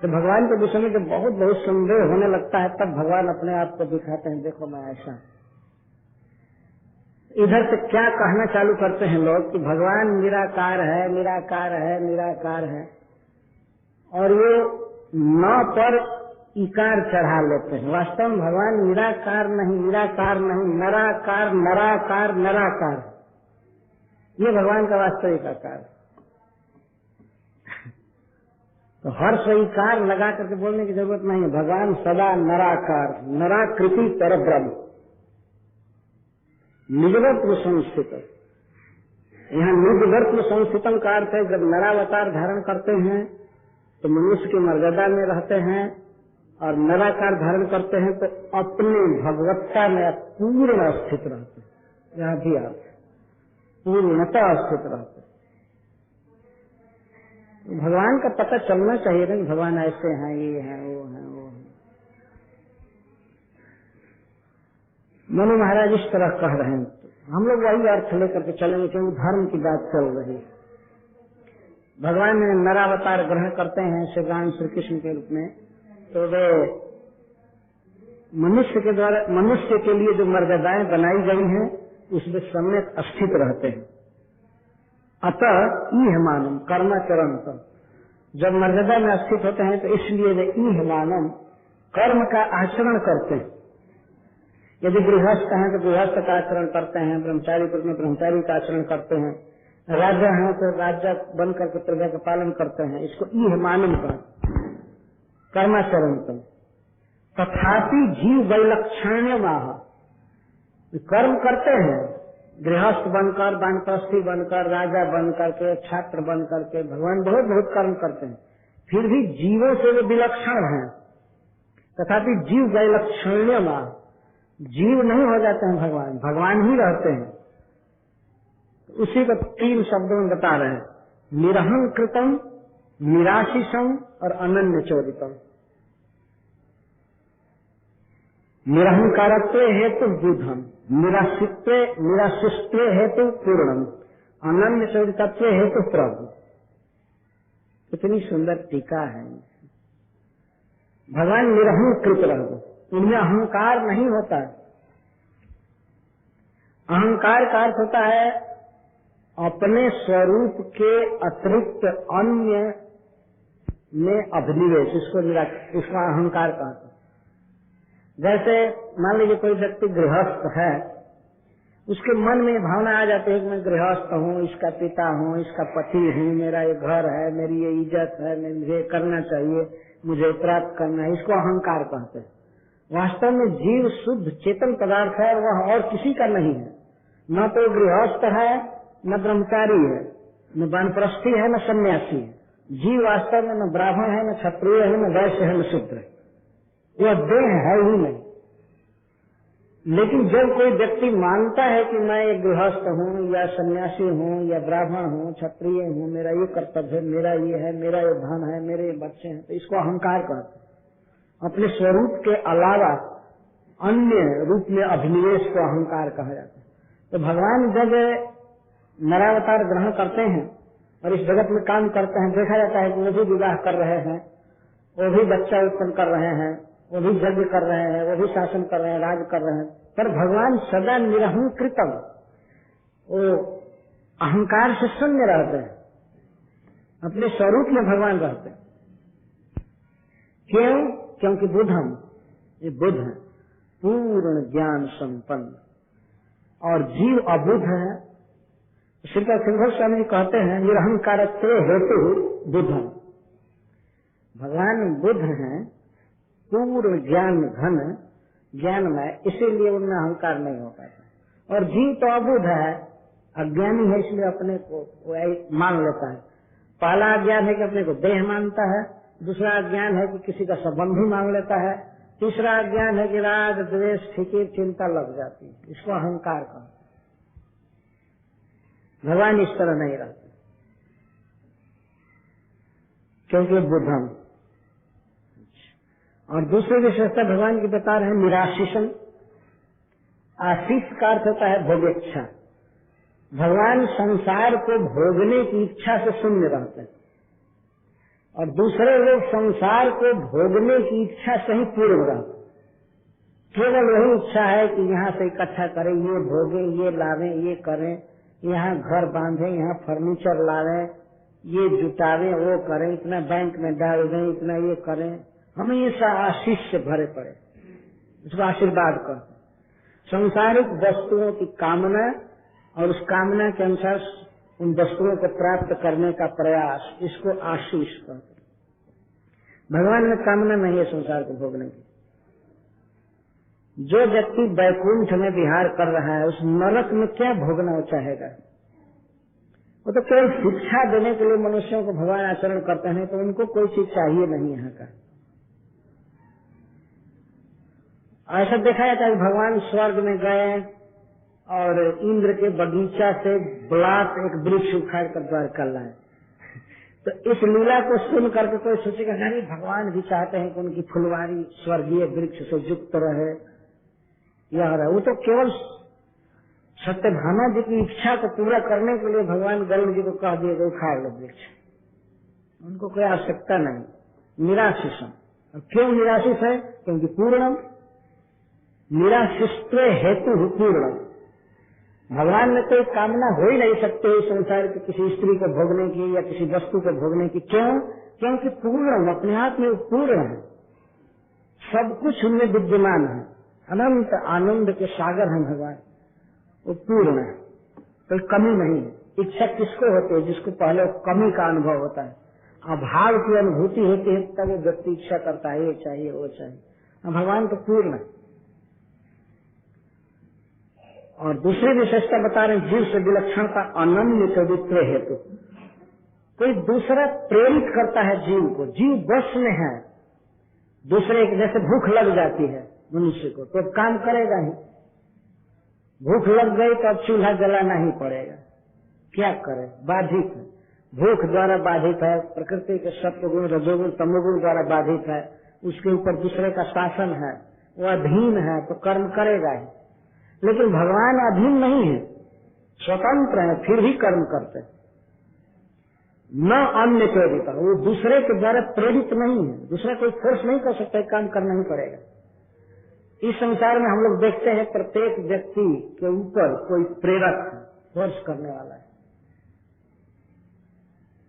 A: तो भगवान के विषय में जब बहुत बहुत संदेह होने लगता है, तब भगवान अपने आप को दिखाते हैं, देखो मैं ऐसा। इधर से क्या कहना चालू करते हैं लोग कि भगवान निराकार है, निराकार है, निराकार है, और ये न पर इकार चढ़ा लेते हैं। वास्तव में भगवान निराकार नहीं, निराकार नहीं, नराकार, नराकार, नराकार, ये भगवान का वास्तविक आकार। तो हर स्वीकार लगा करके बोलने की जरूरत नहीं है। भगवान सदा नराकार, नराकृति पर ब्रह्म, निजवर्त्म संस्थित। यहाँ निजवर्त्म संस्थितम का अर्थ है जब नरावतार धारण करते हैं तो मनुष्य की मर्यादा में रहते हैं, और नराकार धारण करते हैं तो अपने भगवत्ता में पूर्ण स्थित रहते हैं। यहाँ भी अर्थ पूर्णता स्थित रहते। भगवान का पता चलना चाहिए ना, भगवान ऐसे हैं, ये हैं, वो हैं, वो हैं। मनु महाराज इस तरह कह रहे हैं, हम लोग वही अर्थ लेकर के चलेंगे क्योंकि धर्म की बात चल रही है। भगवान ने नरावतार ग्रहण करते हैं भगवान श्री कृष्ण के रूप में, तो वे मनुष्य के द्वारा, मनुष्य के लिए जो मर्यादाएं बनाई गई हैं उसमें सम्यक स्थित रहते हैं। अतः ईह मानम कर्माचरण, जब मर्यादा में स्थित होते हैं तो इसलिए वे ईह मानम कर्म का आचरण करते हैं। यदि गृहस्थ हैं तो गृहस्थ का आचरण करते हैं, ब्रह्मचारी पुरुष में ब्रह्मचारी का आचरण करते हैं, राजा हैं तो राजा बन करके प्रजा का पालन करते हैं। इसको ईह मानम का कर्माचरण कर। तथापि जीव वैलक्षण्य माह, कर्म करते हैं, गृहस्थ बनकर, वानप्रस्थी बनकर, राजा बनकर के, छात्र बन करके, भगवान बहुत बहुत कर्म करते हैं, फिर भी जीवों से वे विलक्षण हैं। तथापि जीव वैलक्षण्य माह, जीव नहीं हो जाते हैं भगवान, भगवान ही रहते हैं। उसी को 3 शब्दों में बता रहे हैं, निरहंकृतम, निराशीषम और अनन्य चोदितम। निरहंकारत्व हेतु बुद्धम, निराशित्व हेतु पूर्णम, अनन्य चोदितत्व हेतु प्रभु। कितनी सुंदर टीका है। भगवान निरहंकृत रहते, उनमें अहंकार नहीं होता है। अहंकार का अर्थ होता है अपने स्वरूप के अतिरिक्त अन्य में अभिनिवेश, इसको अहंकार कहते हैं। जैसे मान लीजिए कोई व्यक्ति गृहस्थ है, उसके मन में भावना आ जाती है कि मैं गृहस्थ हूँ, इसका पिता हूँ, इसका पति हूँ, मेरा ये घर है, मेरी ये इज्जत है, मुझे करना चाहिए, मुझे प्राप्त करना है, इसको अहंकार कहते हैं। वास्तव में जीव शुद्ध चेतन पदार्थ है, वह और किसी का नहीं है। न तो गृहस्थ है, न ब्रह्मचारी है, न वानप्रस्थी है, न सन्यासी है। जीव वास्तव में न ब्राह्मण है, न क्षत्रिय है, न वैश्य है, न शूद्र है। वह देह है ही नहीं। लेकिन जब कोई व्यक्ति मानता है कि मैं एक गृहस्थ हूँ, या सन्यासी हूँ, या ब्राह्मण हूँ, क्षत्रिय हूँ, मेरा ये कर्तव्य है, मेरा ये है, मेरा ये धन है, मेरे ये बच्चे हैं, तो इसको अहंकार कहते हैं। अपने स्वरूप के अलावा अन्य रूप में अभिनिवेश को अहंकार कहा जाता है। तो भगवान जब नरावतार ग्रहण करते हैं और इस जगत में काम करते हैं, देखा जाता है कि वो भी विवाह कर रहे हैं, वो भी बच्चा उत्पन्न कर रहे हैं, वो भी यज्ञ कर रहे हैं, वो भी शासन कर रहे हैं, राज कर रहे हैं, पर भगवान सदा निरहंकृतम, वो अहंकार से शून्य रहते हैं, अपने स्वरूप में भगवान रहते हैं। क्यों? क्योंकि बुद्धम, ये बुद्ध है, पूर्ण ज्ञान संपन्न, और जीव अबुद्ध है। श्रीपाद सिंह स्वामी जी कहते हैं निरहंकारत्व हेतु बुद्धम, भगवान बुद्ध हैं, पूर्ण ज्ञान घन ज्ञानमय, इसीलिए उनमें अहंकार नहीं हो पाता। और जीव तो अबुद्ध है, अज्ञानी है, इसलिए अपने को मान लेता है। पहला अज्ञान है कि अपने को देह मानता है, दूसरा अज्ञान है कि किसी का संबंधी मान लेता है, तीसरा अज्ञान है कि राग द्वेष फिक्र चिंता लग जाती है, इसको अहंकार कहते हैं। भगवान इस तरह नहीं रहते, क्योंकि बुद्धम। और दूसरी विशेषता भगवान की बता रहे हैं निराशीषण। आशीष का अर्थ होता है भोगेच्छा। भगवान संसार को भोगने की इच्छा से शून्य रहते हैं, और दूसरे लोग संसार को भोगने की इच्छा से ही पूर्ण रहते। केवल वही इच्छा है कि यहाँ से इकट्ठा करें, ये भोगे, ये लावें, ये करें, यहाँ घर बांधें, यहाँ फर्नीचर लावें, ये जुटावें, वो करें, इतना बैंक में डाल दें, इतना ये करें, हमेशा आशीष से भरे पड़े, उसको आशीर्वाद करते। सांसारिक वस्तुओं की कामना और उस कामना के अनुसार उन वस्तुओं को प्राप्त करने का प्रयास, इसको आशीष कहते। भगवान में कामना नहीं है संसार को भोगने की। जो व्यक्ति वैकुंठ में विहार कर रहा है, उस नरक में क्या भोगना वो चाहेगा? वो तो केवल शिक्षा देने के लिए मनुष्यों को भगवान आचरण करते हैं, तो उनको कोई चीज चाहिए नहीं यहाँ का। ऐसा देखा जाता है कि भगवान स्वर्ग में गए और इंद्र के बगीचा से ब्लात एक वृक्ष उखाड़ कर द्वारका लाए। तो इस लीला को सुन करके कोई सोचेगा नहीं, भगवान भी चाहते हैं कि उनकी फुलवारी स्वर्गीय वृक्ष से युक्त रहे, यह रहे। वो तो केवल सत्यभामा जी की इच्छा को पूरा करने के लिए भगवान गरुड़ जी को कह दिए कि उखाड़ लो वृक्ष, उनको कोई आवश्यकता नहीं। निराशिष। क्यों निराशिष है? क्योंकि पूर्णम निराशिष्ट हेतु पूर्ण। भगवान में कोई कामना हो ही नहीं सकती इस संसार की किसी स्त्री को भोगने की या किसी वस्तु को भोगने की। क्यों? क्योंकि पूर्ण, अपने आप में पूर्ण है, सब कुछ उनमें विद्यमान है, अनंत आनंद के सागर हैं भगवान, वो पूर्ण है, कोई कमी नहीं है। इच्छा किसको होती है? जिसको पहले कमी का अनुभव होता है, अभाव की अनुभूति होती है, तब वो व्यक्ति इच्छा करता है ये चाहिए वो चाहिए। भगवान तो पूर्ण है। और दूसरी विशेषता बता रहे जीव से विलक्षणता अनन्य पवित्र हेतु। कोई दूसरा प्रेरित करता है जीव को, जीव वश में है दूसरे के। जैसे भूख लग जाती है मनुष्य को तो काम करेगा ही, भूख लग गई तो अब चूल्हा जलाना ही पड़ेगा, क्या करे, बाधित है, भूख द्वारा बाधित है, प्रकृति के सत्वगुण रजोगुण तमोगुण द्वारा बाधित है, उसके ऊपर दूसरे का शासन है, वो अधीन है तो कर्म करेगा ही। लेकिन भगवान अधीन नहीं है, स्वतंत्र है, फिर भी कर्म करते हैं। न अन्य प्रेरित, वो दूसरे के द्वारा प्रेरित नहीं है, दूसरा कोई फोर्स नहीं कर सकता, काम करना ही पड़ेगा। इस संसार में हम लोग देखते हैं प्रत्येक व्यक्ति के ऊपर कोई प्रेरक है, फोर्स करने वाला है।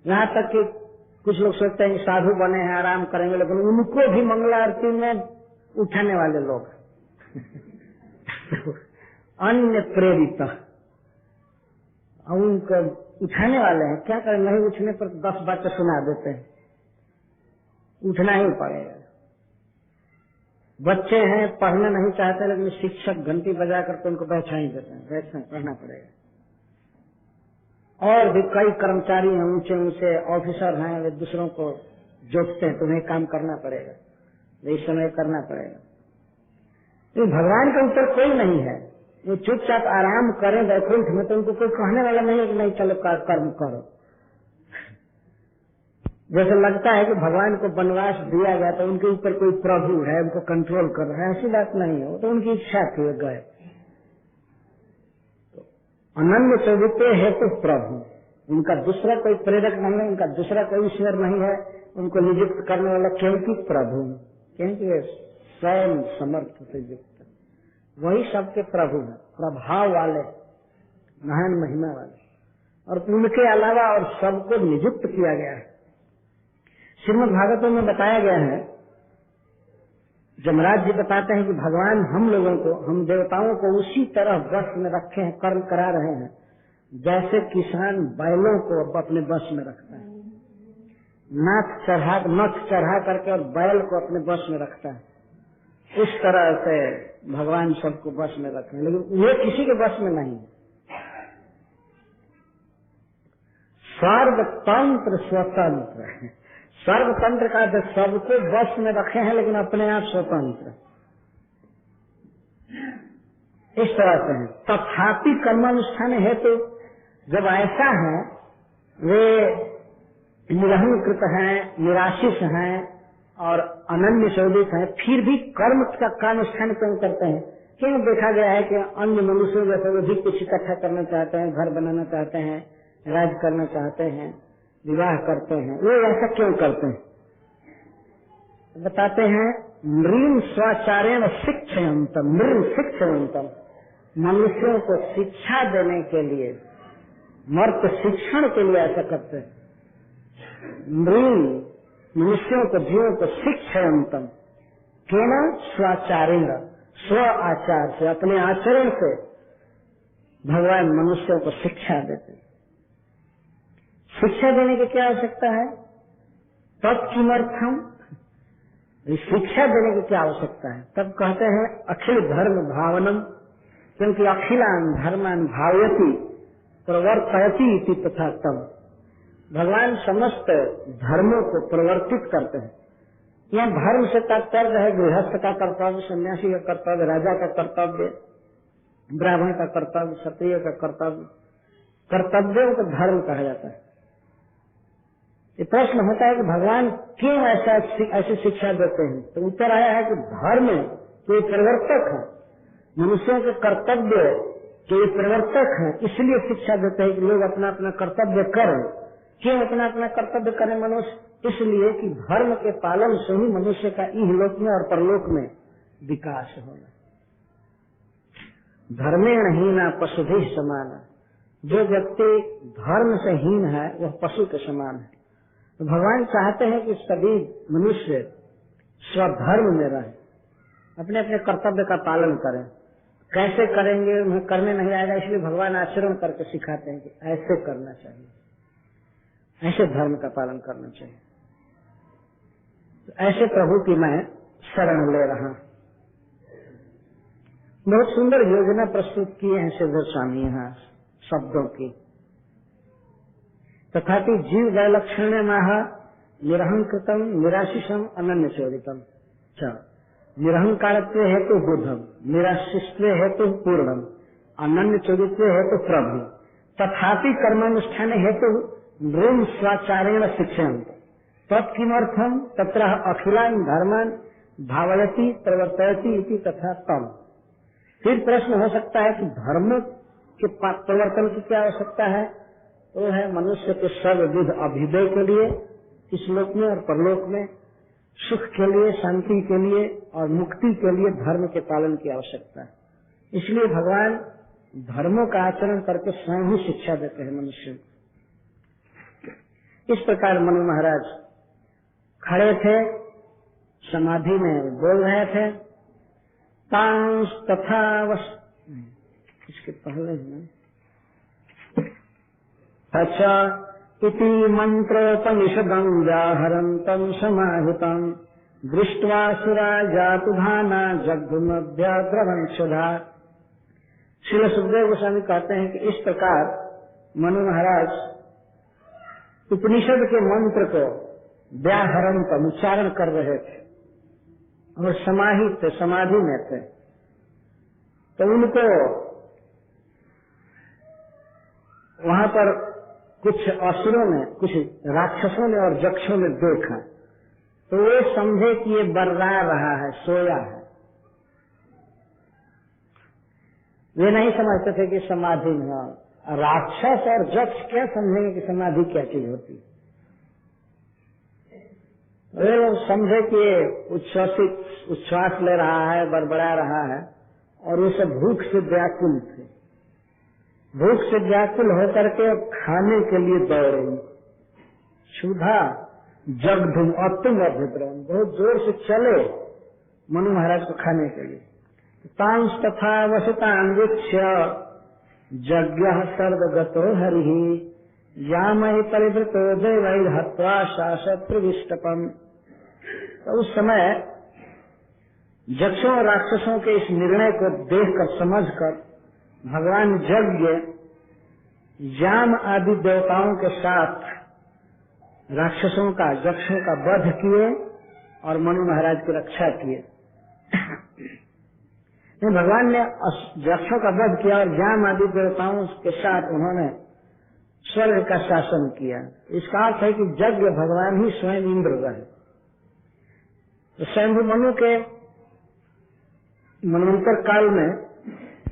A: यहाँ तक कि कुछ लोग सोचते हैं कि साधु बने हैं आराम करेंगे, लेकिन उनको भी मंगला आरती में उठाने वाले लोग अन्य प्रेरित, उनको उठाने वाले हैं। क्या करें, नहीं उठने पर 10 बातें सुना देते हैं, उठना ही पड़ेगा। बच्चे हैं पढ़ना नहीं चाहते, लेकिन शिक्षक घंटी बजा करके उनको बैठा ही देते हैं, बैठना पढ़ना पड़ेगा। और भी कई कर्मचारी हैं, ऊंचे ऊंचे ऑफिसर हैं, वे दूसरों को जोतते हैं, तुम्हें काम करना पड़ेगा, इस समय करना पड़ेगा। तो भगवान के ऊपर कोई नहीं है, वो चुपचाप आराम करें वैकुंठ में, तो उनको कोई कहने वाला नहीं है कि नहीं चलो कर्म करो। जैसे लगता है कि भगवान को वनवास दिया गया तो उनके ऊपर कोई प्रभु है, उनको कंट्रोल कर रहा है, ऐसी बात नहीं है, वो तो उनकी इच्छा थी, वो गए। तो अनन्य चौवित्र है तो प्रभु, उनका दूसरा कोई प्रेरक नहीं है, उनका दूसरा कोई ईश्वर नहीं है, उनको नियुक्त करने वाला क्योंकि प्रभु, क्योंकि स्वयं समर्थ से युक्त, वही सबके प्रभु है, प्रभाव वाले, महान महिमा वाले, और उनके अलावा और सबको नियुक्त किया गया है। श्रीमद् भागवतम में बताया गया है, जमराज जी बताते हैं कि भगवान हम लोगों को, हम देवताओं को उसी तरह वश में रखे हैं, कर्म करा रहे हैं जैसे किसान बैलों को अपने वश में रखता है, नथ चढ़ा करके और बैल को अपने वश में रखता है, उस तरह से भगवान सबको वश में रखे हैं, लेकिन ये किसी के वश में नहीं। सर्वतंत्र स्वतंत्र, सर्वतंत्र का जो सबको वश में रखे हैं लेकिन अपने आप स्वतंत्र, इस तरह से है। तथापि कर्मानुष्ठान हेतु जब ऐसा है, वे निरहंकृत हैं, निराशिष हैं और अनन्य शोधित हैं, फिर भी कर्म का अनुष्ठान क्यों करते हैं? क्यों देखा गया है कि अन्य मनुष्यों जैसे वे भी कुछ इकट्ठा करना चाहते हैं, घर बनाना चाहते हैं, राज करना चाहते हैं, विवाह करते हैं, वो ऐसा क्यों करते हैं? बताते हैं, नृण स्वाचार्यण शिक्षयन्तम, नृण शिक्षयन्तम, मनुष्यों को शिक्षा देने के लिए, मर्त शिक्षण के लिए ऐसा करते हैं। नृण मनुष्यों को, जीवों को शिक्षयन्तम, केवल स्वाचार्यण, स्व आचार से, अपने आचरण से भगवान मनुष्यों को शिक्षा देते हैं। शिक्षा देने की क्या आवश्यकता है? तत्किमर्थम, शिक्षा देने की क्या आवश्यकता है? तब कहते हैं अखिल धर्म भावनम, क्योंकि अखिलान धर्मान भावयति प्रवर्तयति इति तथा तम, भगवान समस्त धर्मों को प्रवर्तित करते हैं। यह धर्म से तात्पर्य है गृहस्थ का कर्तव्य, सन्यासी का कर्तव्य, राजा का कर्तव्य, ब्राह्मण का कर्तव्य, क्षत्रिय का कर्तव्य, कर्तव्यों को धर्म कहा जाता है। ये प्रश्न होता है कि भगवान क्यों ऐसी शिक्षा देते हैं? तो उत्तर आया है कि धर्म के प्रवर्तक है, मनुष्यों के कर्तव्य के प्रवर्तक है, इसलिए शिक्षा देते हैं कि लोग अपना अपना कर्तव्य करें। क्यों अपना अपना कर्तव्य करें मनुष्य? इसलिए कि धर्म के पालन से ही मनुष्य का इहलोक में और परलोक में विकास होगा। धर्मेण हीना पशुभिः समान, जो व्यक्ति धर्म से हीन है वह पशु के समान है। तो भगवान चाहते हैं कि सभी मनुष्य स्वधर्म में रहें, अपने अपने कर्तव्य का पालन करें। कैसे करेंगे उन्हें करने नहीं आएगा, इसलिए भगवान आचरण करके सिखाते हैं कि ऐसे करना चाहिए, ऐसे धर्म का पालन करना चाहिए। तो ऐसे प्रभु की मैं शरण ले रहा हूं। बहुत सुंदर योजना प्रस्तुत किए हैं सिद्धर स्वामी यहाँ शब्दों की। तथापि जीव वैलक्षण्य माह निरहंकृतम निराशिषम अनन्य चोरितम, निरहंकारत्व हेतु बुद्धम, निराशिष्व हेतु पूर्णम, अनन्य चोरित्व हेतु प्रभु, तथापि कर्मानुष्ठान हेतु नृण स्वाचारेण शिक्षयन्त, तत्किमर्थम तत्र अखिलान धर्मान भावयति प्रवर्तयति इति तथा तम। फिर प्रश्न हो सकता है कि धर्म के प्रवर्तन की क्या आवश्यकता है? वो है मनुष्य के सर्वविध अभ्युदय के लिए, इस लोक में और परलोक में, सुख के लिए, शांति के लिए और मुक्ति के लिए धर्म के पालन की आवश्यकता है। इसलिए भगवान धर्मों का आचरण करके स्वयं ही शिक्षा देते हैं मनुष्य को। इस प्रकार मनु महाराज खड़े थे, समाधि में बोल रहे थे। तांस तथा इसके पहले है अच्छा इति मंत्रोपनिषदं व्याहरन्तं समाहितं दृष्ट्वा सुरा जातुधाना जग्धुमभ्यद्रवंशधा। श्रील सुखदेव गोस्वामी कहते हैं कि इस प्रकार मनु महाराज उपनिषद के मंत्र को व्याहरन्तं उच्चारण कर रहे थे और समाहित थे, समाधि में थे। तो उनको वहां पर कुछ असुरों ने, कुछ राक्षसों ने और यक्षों ने देखा, तो वे समझे कि ये बर्रा रहा है, सोया है। वे नहीं समझते थे कि समाधि में है। राक्षस और यक्ष क्या समझेंगे कि समाधि क्या चीज होती है? वे लोग समझे कि उच्छ्वास ले रहा है, बड़बड़ा रहा है, और वो सब भूख से व्याकुल थे। भूख से व्याकुल होकर के खाने के लिए दौड़े। क्षुधा जगधुम अतुम अभ्युद्रवन, बहुत जोर से चले मनु महाराज को खाने के लिए। तांस तथा वसतान वीक्ष्य यज्ञः सर्वगतो हरिः यामहि परिवृतो देवैः हत्वा शाशत्रुविष्टपम्। तो उस समय यक्षों और राक्षसों के इस निर्णय को देखकर, समझकर भगवान यज्ञ याम आदि देवताओं के साथ राक्षसों का, यक्षों का वध किए और मनु महाराज की रक्षा किए। भगवान ने यक्षों का वध किया और याम आदि देवताओं के साथ उन्होंने स्वर्ग का शासन किया। इसका अर्थ है कि यज्ञ भगवान ही स्वयं इंद्र रहे। तो स्वयं मनु के मनवंतर काल में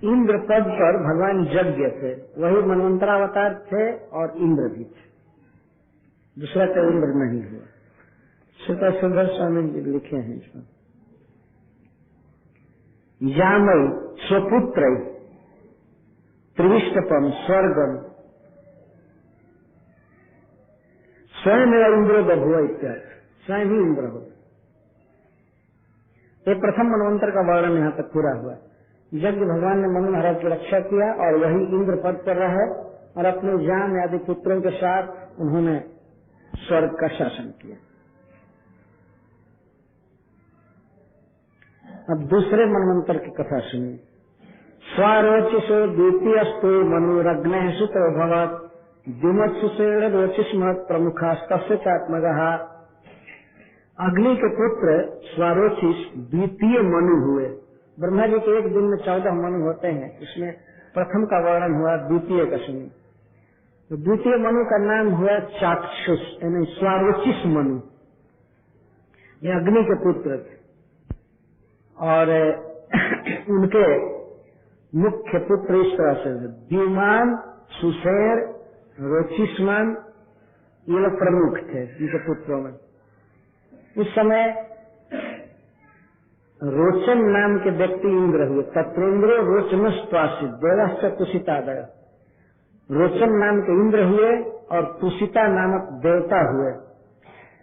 A: इंद्र पद पर भगवान यज्ञ थे, वही मनवंतरावतार थे और इंद्र भी थे, दूसरा तो इंद्र नहीं हुआ। श्रीता सुंदर स्वामी जी लिखे हैं इसमें, यामय स्वपुत्र त्रिविष्टपम स्वर्गम स्वयं मेरा इंद्र बभुआ इत्यादि, स्वयं ही इंद्र हो। ये प्रथम मनवंतर का वर्णन यहाँ तक पूरा हुआ। यज्ञ भगवान ने मनु महाराज की रक्षा किया और वही इंद्र पद पर रहे और अपने याम आदि पुत्रों के साथ उन्होंने स्वर्ग का शासन किया। अब दूसरे मनवंतर की कथा सुनिए। स्वारोचिषो द्वितीयस्तु मनुरग्ने सुतो भवत् द्युमत्सुषेण रोचिष्मत् प्रमुखास्तस्य चात्मगः। अग्नि के पुत्र स्वारोचिष द्वितीय मनु हुए। ब्रह्मा जी के एक दिन में 14 मनु होते हैं, इसमें प्रथम का वर्णन हुआ, द्वितीय का सुनिए। तो द्वितीय मनु का नाम हुआ चाक्षुष, यानी स्वारोचिष मनु। ये अग्नि के पुत्र थे और उनके मुख्य पुत्र इस तरह से द्युमान, सुषेण, रोचिष्मान, ये लोग प्रमुख थे इनके पुत्रों में। उस समय रोचन नाम के व्यक्ति इंद्र हुए। तत्रेंद्रो रोचनस्त्वासित देवश्च तुषितादय। रोचन नाम के इंद्र हुए और तुषिता नामक देवता हुए।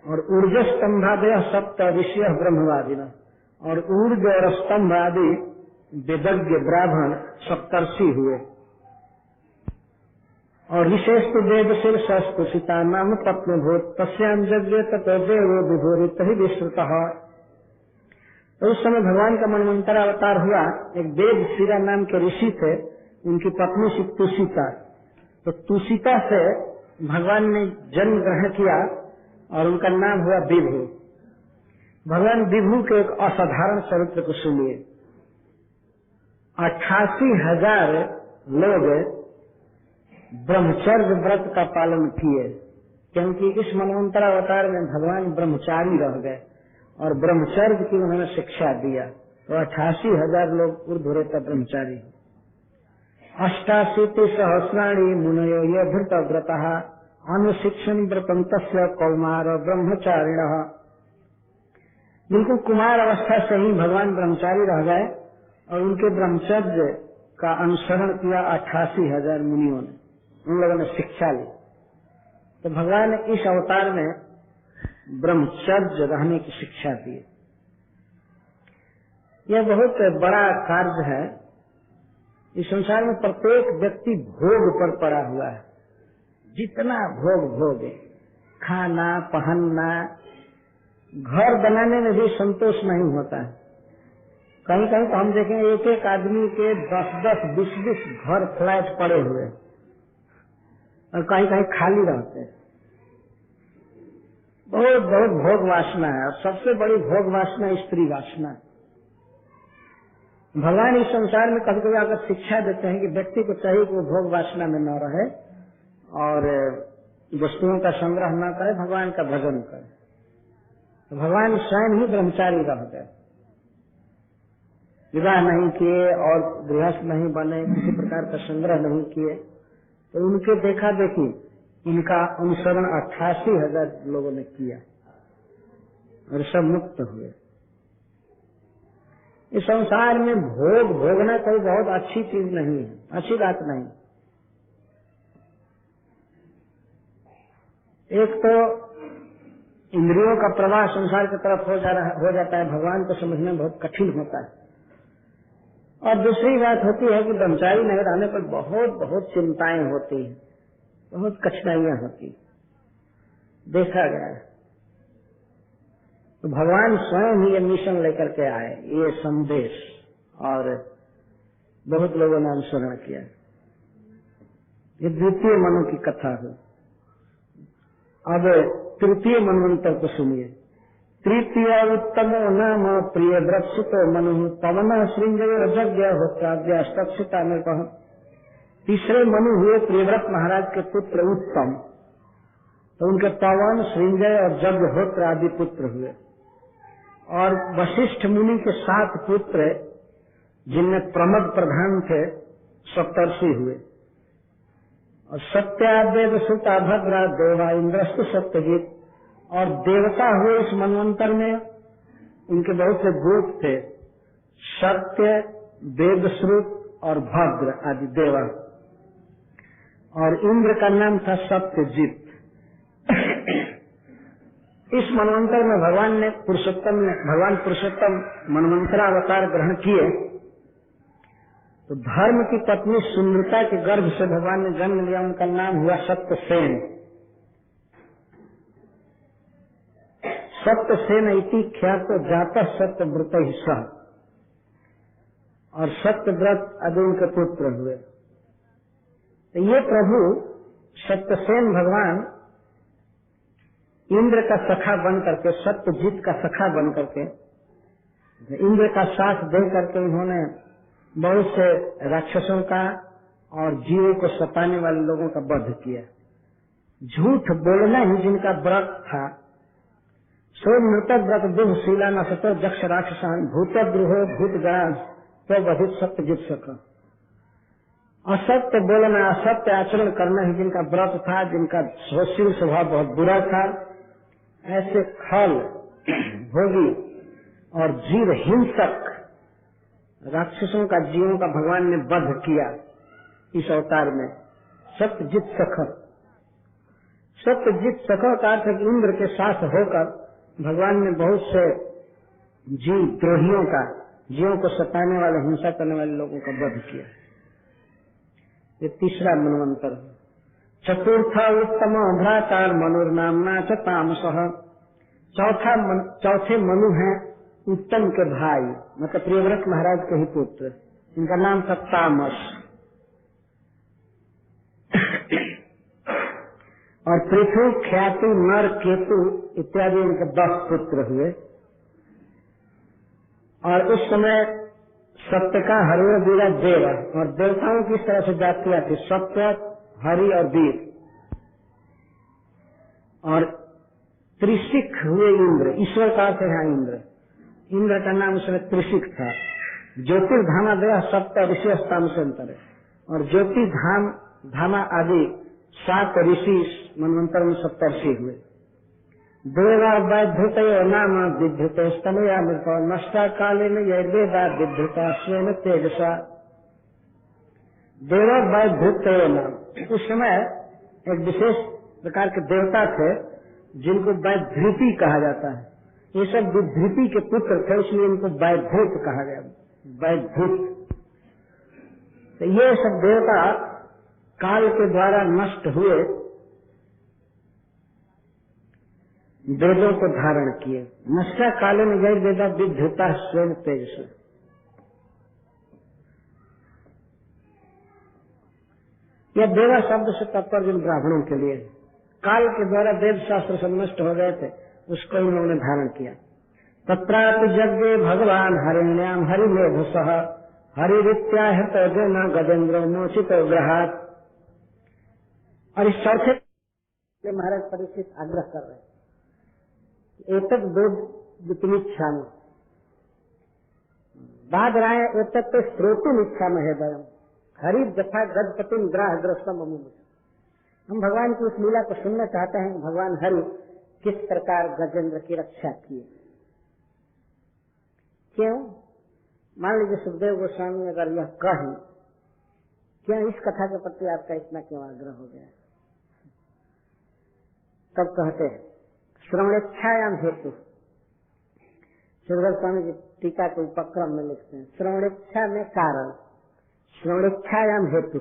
A: और ऊर्ज स्तंभादय सप्त ऋषि ब्रह्मवादिना, और ऊर्ज और स्तंभ आदि वेदज्ञ ब्राह्मण सप्तर्षि हुए। और विशेष तो वेद शिर सस्तुषिता नाम पत्न भूत तस्याम यज्ञ ततो देवो विभूरित ही विस्तृत। तो उस समय भगवान का मनवंतर अवतार हुआ। एक वेद शिरा नाम के ऋषि थे, उनकी पत्नी थी तुषिता। तो तुषिता से भगवान ने जन्म ग्रहण किया और उनका नाम हुआ विभु। भगवान विभु के एक असाधारण चरित्र को सुनिए। 88,000 लोग ब्रह्मचर्य व्रत का पालन किए, क्योंकि इस मनवंतरावतार में भगवान ब्रह्मचारी रह गए और ब्रह्मचर्य की उन्होंने शिक्षा दिया। तो 88,000 लोग ऊर्ध्वरेता ब्रह्मचारी। 88 सहस्राणि मुनयो ये धृत व्रतः अनुशिक्षण व्रतम तस्य कौमार ब्रह्मचारिण। बिल्कुल कुमार अवस्था से ही भगवान ब्रह्मचारी रह गए और उनके ब्रह्मचर्य का अनुसरण किया 88,000 मुनियों ने, उन लोगों ने शिक्षा ली। तो भगवान ने इस अवतार में ब्रह्मचर्य रहने की शिक्षा दी। यह बहुत बड़ा कार्य है। इस संसार में प्रत्येक व्यक्ति भोग पर पड़ा हुआ है। जितना भोग भोगे, खाना पहनना, घर बनाने में भी संतोष नहीं होता है। कहीं कहीं तो हम देखें एक एक आदमी के 10-10, 20-20 घर फ्लैट पड़े हुए और कहीं कहीं खाली रहते हैं। बहुत बहुत भोग वासना है और सबसे बड़ी भोग वासना स्त्री वासना है। भगवान इस संसार में कभी कभी आकर शिक्षा देते हैं कि व्यक्ति को चाहिए कि वो भोग वासना में न रहे और वस्तुओं का संग्रह न करे, भगवान का भजन करे। तो भगवान स्वयं ही ब्रह्मचारी रह गए, विवाह नहीं किए और गृहस्थ नहीं बने, किसी प्रकार का संग्रह नहीं किए। तो उनके देखा देखी इनका अनुसरण 88,000 लोगों ने किया। और सब मुक्त हुए। इस संसार में भोग भोगना कोई बहुत अच्छी चीज नहीं है, अच्छी बात नहीं। एक तो इंद्रियों का प्रवाह संसार की तरफ हो जाता है, भगवान को समझना बहुत कठिन होता है। और दूसरी बात होती है कि ब्रह्मचारी नहीं रहने पर बहुत बहुत चिंताएं होती हैं, बहुत कठिनाइयां होती, देखा गया है। तो भगवान स्वयं ही ये मिशन लेकर के आए, ये संदेश, और बहुत लोगों ने अनुसरण किया। ये द्वितीय मनु की कथा है। अब तृतीय मनवंतर को सुनिए। तृतीय उत्तमो नाम प्रिय व्रक्षितो मनु पवन श्रृंगयो यज्ञ होत्राद्यक्षिता में कहा। तीसरे मनु हुए प्रियव्रत महाराज के पुत्र उत्तम, तो उनके पवन श्रृंगय और यज्ञहोत्र आदि पुत्र हुए। और वशिष्ठ मुनि के 7 पुत्र जिनमें प्रमद प्रधान थे सप्तर्षि हुए। और सत्यादेव सुता भद्रा देवा इंद्रस्तु सत्यजीत, और देवता हुए इस मनवंतर में उनके बहुत से गोप थे, सत्य, वेदश्रुत और भद्र आदि देवा। और इंद्र का नाम था सत्यजीत। इस मनवंतर में भगवान पुरुषोत्तम मनवंतरावतार ग्रहण किए। तो धर्म की पत्नी सुंदरता के गर्भ से भगवान ने जन्म लिया, उनका नाम हुआ सत्यसेन। सत्यसेन इति ख्यातो जातः सत्यव्रत ही सह, और सत्यव्रत आदि उनके पुत्र हुए। तो ये प्रभु सत्यसेन भगवान इंद्र का सखा बन करके, सत्यजीत का सखा बन करके, इंद्र का साथ दे करके उन्होंने बहुत से राक्षसों का और जीवों को सताने वाले लोगों का वध किया। झूठ बोलना ही जिनका व्रत था, सो मृतक व्रत दुःशीला न सतो जक्ष राक्षसान भूतद्रुहो भूतगण तो वधित सत्यजित सका। असत्य बोलना, असत्य आचरण करना ही जिनका व्रत था, जिनका स्वशील स्वभाव बहुत बुरा था, ऐसे खल भोगी और जीव हिंसक राक्षसों का, जीवों का भगवान ने वध किया इस अवतार में। सत्यजित सखा, सत्यजित सखा का अर्थ है कि इंद्र के साथ होकर भगवान ने बहुत से जीव द्रोहियों का, जीवों को सताने वाले, हिंसा करने वाले लोगों का वध किया। ये तीसरा मनवंतर है। चतुर्थ उत्तम भ्रातार मनुर्नामना च तामसः, चौथे मनु हैं उत्तम के भाई, मतलब प्रियव्रत महाराज के ही पुत्र, इनका नाम था तामस। और पृथु, ख्याति, नर, केतु इत्यादि इनके 10 पुत्र हुए। और उस समय सत्य का हरि और वीर देव, और देवताओं की इस तरह से जातियां थी, सत्य, हरि और वीर। और त्रिशिक हुए इंद्र, ईश्वर का अर्थ है इंद्र। इंद्र का नाम उसमें त्रिशिक था। ज्योतिर्धामा सप्त ऋषि स्थान, और ज्योतिर्धाम धामा आदि 7 ऋषि मनवंतर में सप्तर्षि हुए। देवा वैधृत नाम विद्युत स्तनया मृत नष्टा काले में यह देवा विद्युता स्वेन तेजसा। देवा वैधृत नाम, उस समय एक विशेष प्रकार के देवता थे जिनको वैधृति कहा जाता है। ये सब विधृति के पुत्र थे, इसलिए इनको वैधृत कहा गया, वैधृत। तो ये सब देवता काल के द्वारा नष्ट हुए, वेदों को धारण किए। नष्टा काले में गए वेदा विद्युता स्वयं तेज से। यह देवा शब्द से तात्पर्य जिन ब्राह्मणों के लिए, काल के द्वारा वेद शास्त्र सब नष्ट हो गए थे, उसको इन्होंने धारण किया। तत्रापि यज्ञे भगवान हरिण्याम हरिमेध सह हरित्या न गजेन्द्र मोचित ग्रहात। और इस चौथे महाराज परीक्षित आग्रह कर रहे, एतक वेद इच्छा में बाद राय एतक तो श्रोतुम इच्छा में है वयम हरि जथा गजपति ग्राह ग्रस्तम। हम भगवान की उस लीला को सुनना चाहते हैं, भगवान हरि किस प्रकार गजेंद्र की रक्षा की। क्यों? मान लीजिए सुखदेव गोस्वामी अगर यह कहें, क्या इस कथा के प्रति आपका इतना क्यों आग्रह हो गया? तब कहते हैं श्रवणेच्छायाम हेतु। सुखदेव स्वामी जी टीका के उपक्रम में लिखते हैं श्रवणेच्छा में कारण, श्रवणेच्छायाम हेतु।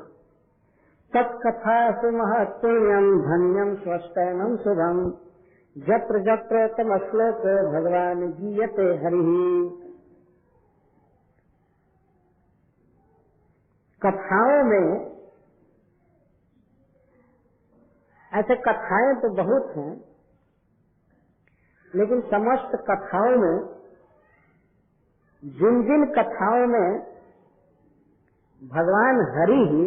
A: तत्कथा सुमहत्पुण्यम धन्यम स्वस्थैनम शुभम जत्र जत्र तम श्लोक भगवान गीयते हरिः। कथाओं में ऐसे कथाएं तो बहुत हैं, लेकिन समस्त कथाओं में जिन जिन कथाओं में भगवान हरि ही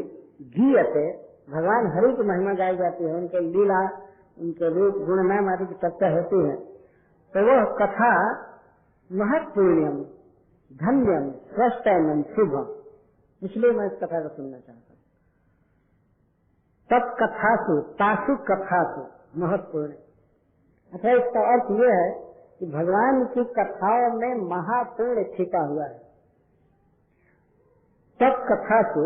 A: गीयते, भगवान हरि की महिमा गाई जाती है, उनके लीला, उनके रूप गुण नाम आदि की चर्चा होती है, तो वह कथा महत्पुण्यम धन्यम स्वस्थैनम शुभम। इसलिए मैं इस कथा को सुनना चाहता हूँ। तत्कथासु तासु कथासु महत्वपूर्ण। अच्छा, इसका अर्थ यह है कि भगवान की कथाओं में महापुण्य छिपा हुआ है। तत्कथासु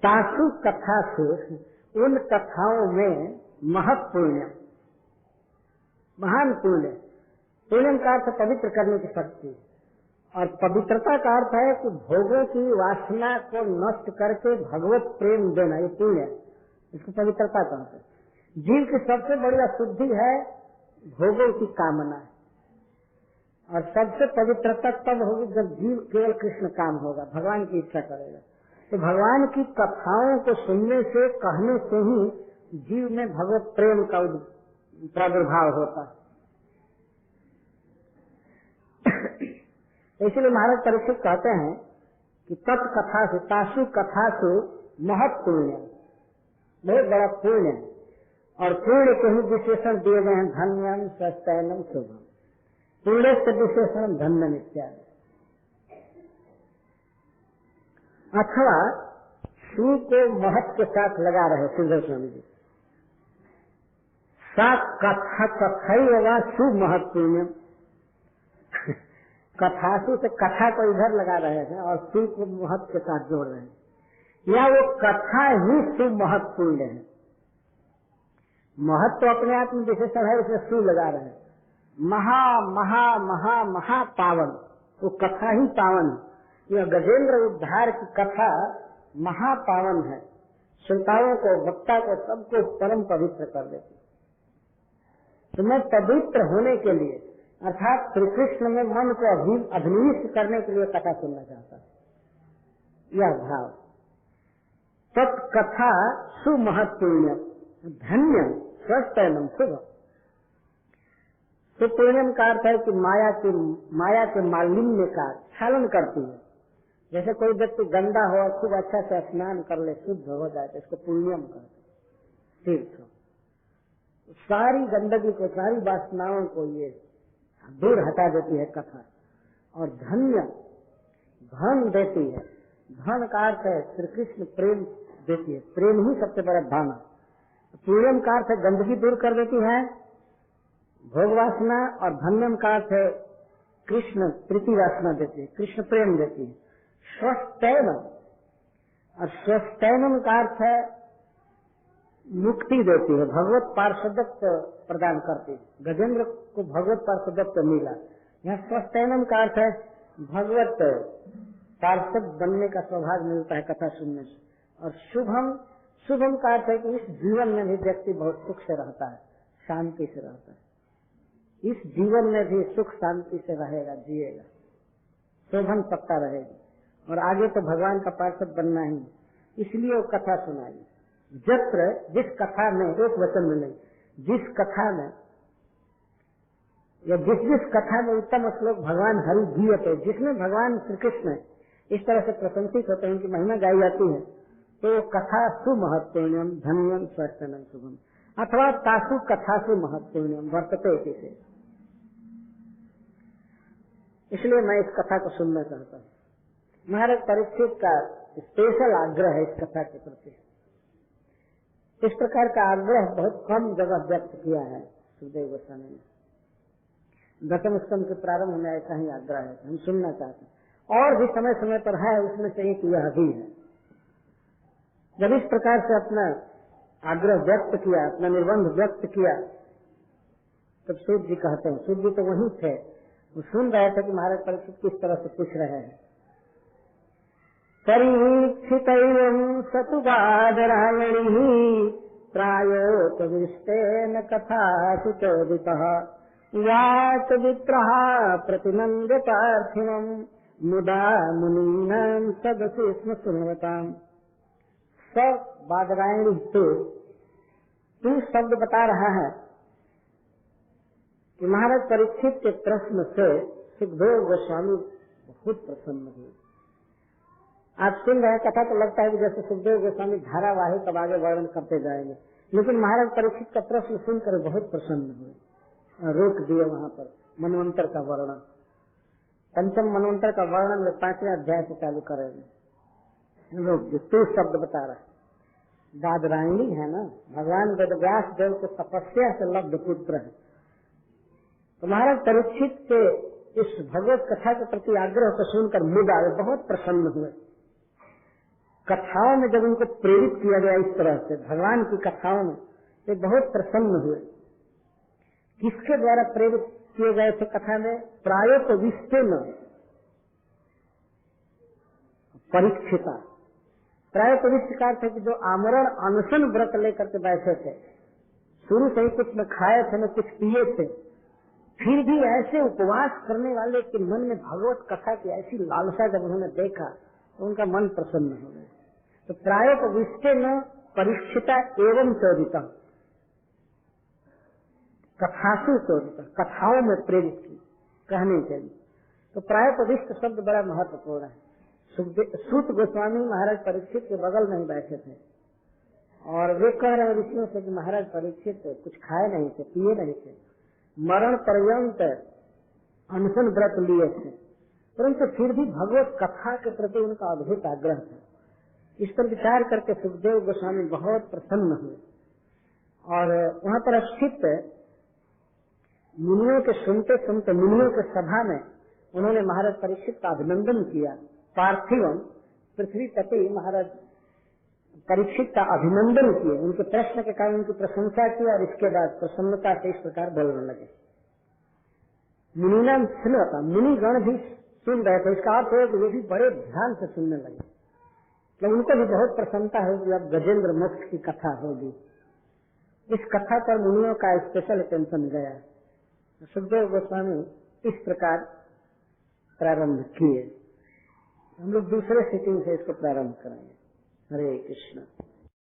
A: तासु कथासु, उन कथाओं में महत्पुण्य, महान पुण्य। पुण्य का अर्थ पवित्र करने की शक्ति, और पवित्रता का अर्थ है कि भोगों की वासना को नष्ट करके भगवत प्रेम देना, ये पुण्य है। इसको पवित्रता कहते हैं। जीव की सबसे बड़ी अशुद्धि है भोगों की कामना, और सबसे पवित्रता तब होगी जब जीव केवल कृष्ण काम होगा, भगवान की इच्छा करेगा। तो भगवान की कथाओं को सुनने से, कहने से ही जीव में भगवत प्रेम का प्रादुर्भाव होता है। इसलिए महाराज परीक्षित कहते हैं कि तत्कथासु तासु कथासु महत्पुण्य, बहुत बड़ा पुण्य है। और पुण्य के ही विशेषण दिए गए हैं धन्यम स्वस्थैनम शुभम। पुण्य से विशेषण धन्य इत्यादि। अथवा सु को महत्व के साथ लगा रहे सुंदर स्वामी जी। सा कथा कथई होगा सु महत्पुण्य। कथासु से कथा को इधर लगा रहे हैं और सु को महत्व के साथ जोड़ रहे हैं, या वो कथा ही सु महत्वपूर्ण है। महत्व अपने आप में विशेषण है, इसमें सु लगा रहे हैं। महा महा महा महा पावन, वो कथा ही पावन है। यह गजेंद्र उद्धार की कथा महापावन है, श्रोताओं को, वक्ता को, सबको परम पवित्र कर देती। तो मैं पवित्र होने के लिए, अर्थात श्री कृष्ण में मन को अभिनिविष्ट करने के लिए कथा सुनना चाहता है। यह भाव तत्कथा सुमहत्पुण्य धन्य स्वस्थैनम शुभ। तो पुण्यम का अर्थ है कि माया के मालिन्य का छालन करती है। जैसे कोई व्यक्ति गंदा हो और खूब अच्छा से स्नान कर ले, शुद्ध हो जाए, तो इसको पुण्यम कहते हैं। तीर्थ सारी गंदगी को, सारी वासनाओं को ये दूर हटा देती है कथा। और धन्य धन देती है। धन का अर्थ है श्री कृष्ण प्रेम देती है, प्रेम ही सबसे बड़ा धन है। पुण्यम का अर्थ है गंदगी दूर कर देती है, भोग वासना। और धन्यम का अर्थ है कृष्ण प्रीति वासना देती है, कृष्ण प्रेम देती है। स्वस्थैनम, और स्वस्थैनम का अर्थ है मुक्ति देती है, भगवत पार्षदत्व प्रदान करती है। गजेंद्र को भगवत पार्षदत्व मिला। यहाँ स्वस्थैनम का अर्थ है भगवत पार्षद बनने का सौभाग्य मिलता है कथा सुनने से। और शुभम, शुभम का अर्थ है कि इस जीवन में भी व्यक्ति बहुत सुख से रहता है, शांति से रहता है। इस जीवन में भी सुख शांति से रहेगा, जिएगा, शोभन पक्का रहेगी। और आगे तो भगवान का पार्षद बनना ही, इसलिए वो कथा सुनाई। जत्र, जिस कथा में, एक वचन में नहीं, जिस कथा में या जिस कथा में उत्तम श्लोक भगवान हरि गीयते, जिसमें भगवान श्री कृष्ण इस तरह से प्रशंसित होते हैं, उनकी महिमा गाई जाती है, तो कथा सुमहत्पुण्यम धन्यम स्वस्थैनम शुभम। अथवा तासु कथासु महत्पुण्यम वर्तते इसे। इसलिए मैं इस कथा को सुनना चाहता हूँ। महाराज परीक्षित का स्पेशल आग्रह है इस कथा के प्रति। इस प्रकार का आग्रह बहुत कम जगह व्यक्त किया है सुखदेव गोस्वामी ने। दशम स्कंद के प्रारंभ में ऐसा ही आग्रह है, हम सुनना चाहते हैं। और भी समय समय पर है, उसमें से एक यह भी है। जब इस प्रकार से अपना आग्रह व्यक्त किया, अपना निर्बंध व्यक्त किया, तब सूत जी कहते हैं, सूत जी तो वहीं थे, वो सुन रहे थे कि महाराज परीक्षित किस तरह से पूछ रहे हैं। परीक्षित सतुबादरायणी प्रायोपविष्टेन कथा सुचोदितः वाच विप्रः प्रतिनंद्य पार्थिवम् मुदा मुनीनां सदसि स्म सुनवताम्। सब बादरायणी तू शब्द बता रहा है कि महाराज परीक्षित के प्रश्न से सुखदेव गोस्वामी बहुत प्रसन्न हुए। आप सुन रहे कथा तो लगता है कि जैसे सुखदेव गोस्वामी धारावाहिक अब आगे वर्णन करते जाएंगे, लेकिन महाराज परीक्षित का प्रश्न सुनकर बहुत प्रसन्न हुए। रोक दिए वहाँ पर मनवंतर का वर्णन, पंचम मनवंतर का वर्णन वे 5वें अध्याय से चालू करेंगे। लोग तू शब्द बता रहा है, बादरायणी है ना, भगवान वेदव्यास देव के तपस्या से लब्ध पुत्र है। तो महाराज परीक्षित के इस भगवत कथा के प्रति आग्रह को सुनकर मुदा बहुत प्रसन्न हुए। कथाओं में जब उनको प्रेरित किया गया इस तरह से भगवान की कथाओं में, वे बहुत प्रसन्न हुए। किसके द्वारा प्रेरित किए गए थे कथा में? प्रायोपविष्टेन परीक्षिता। प्रायोपविष्ट का अर्थ है कि जो आमरण अनशन व्रत लेकर के बैठे थे, शुरू से ही कुछ न खाए थे न कुछ पिए थे, फिर भी ऐसे उपवास करने वाले के मन में भगवत कथा की ऐसी लालसा जब उन्होंने देखा तो उनका मन प्रसन्न हो गया। तो प्रायोपविष्टेन परीक्षिता एवं चोदिता, कथासु चोदिता, कथाओं में प्रेरित की कहने के लिए। तो प्रायोपविष्ट शब्द बड़ा महत्वपूर्ण है। सूत गोस्वामी महाराज परीक्षित के बगल में ही बैठे थे और वे कह रहे ऋषियों से कि महाराज परीक्षित कुछ खाए नहीं थे, पिए नहीं थे, मरण पर्यंत अनशन व्रत लिए थे, परंतु फिर भी भगवत कथा के प्रति उनका अद्भुत आग्रह था। इस पर विचार करके सुखदेव गोस्वामी बहुत प्रसन्न हुए और वहाँ पर स्थित मुनियों के सुनते सुनते मुनियों के सभा में उन्होंने महाराज परीक्षित का अभिनंदन किया। पार्थिवम पृथ्वी पति महाराज परीक्षित का अभिनंदन किए, उनके प्रश्न के कारण उनकी प्रशंसा की और इसके बाद प्रसन्नता से इस प्रकार बोलने लगे। मुनिनाम सुनता, मुनिगण भी सुन रहे थे। इसका अर्थ है कि वे भी बड़े ध्यान से सुनने लगे, तो उनको भी बहुत प्रसन्नता होगी अब गजेंद्र मोक्ष की कथा होगी। इस कथा पर मुनियों का स्पेशल अटेंशन गया। सुखदेव गोस्वामी इस प्रकार प्रारंभ किए। हम लोग दूसरे सिटिंग से इसको प्रारंभ करेंगे। हरे कृष्ण।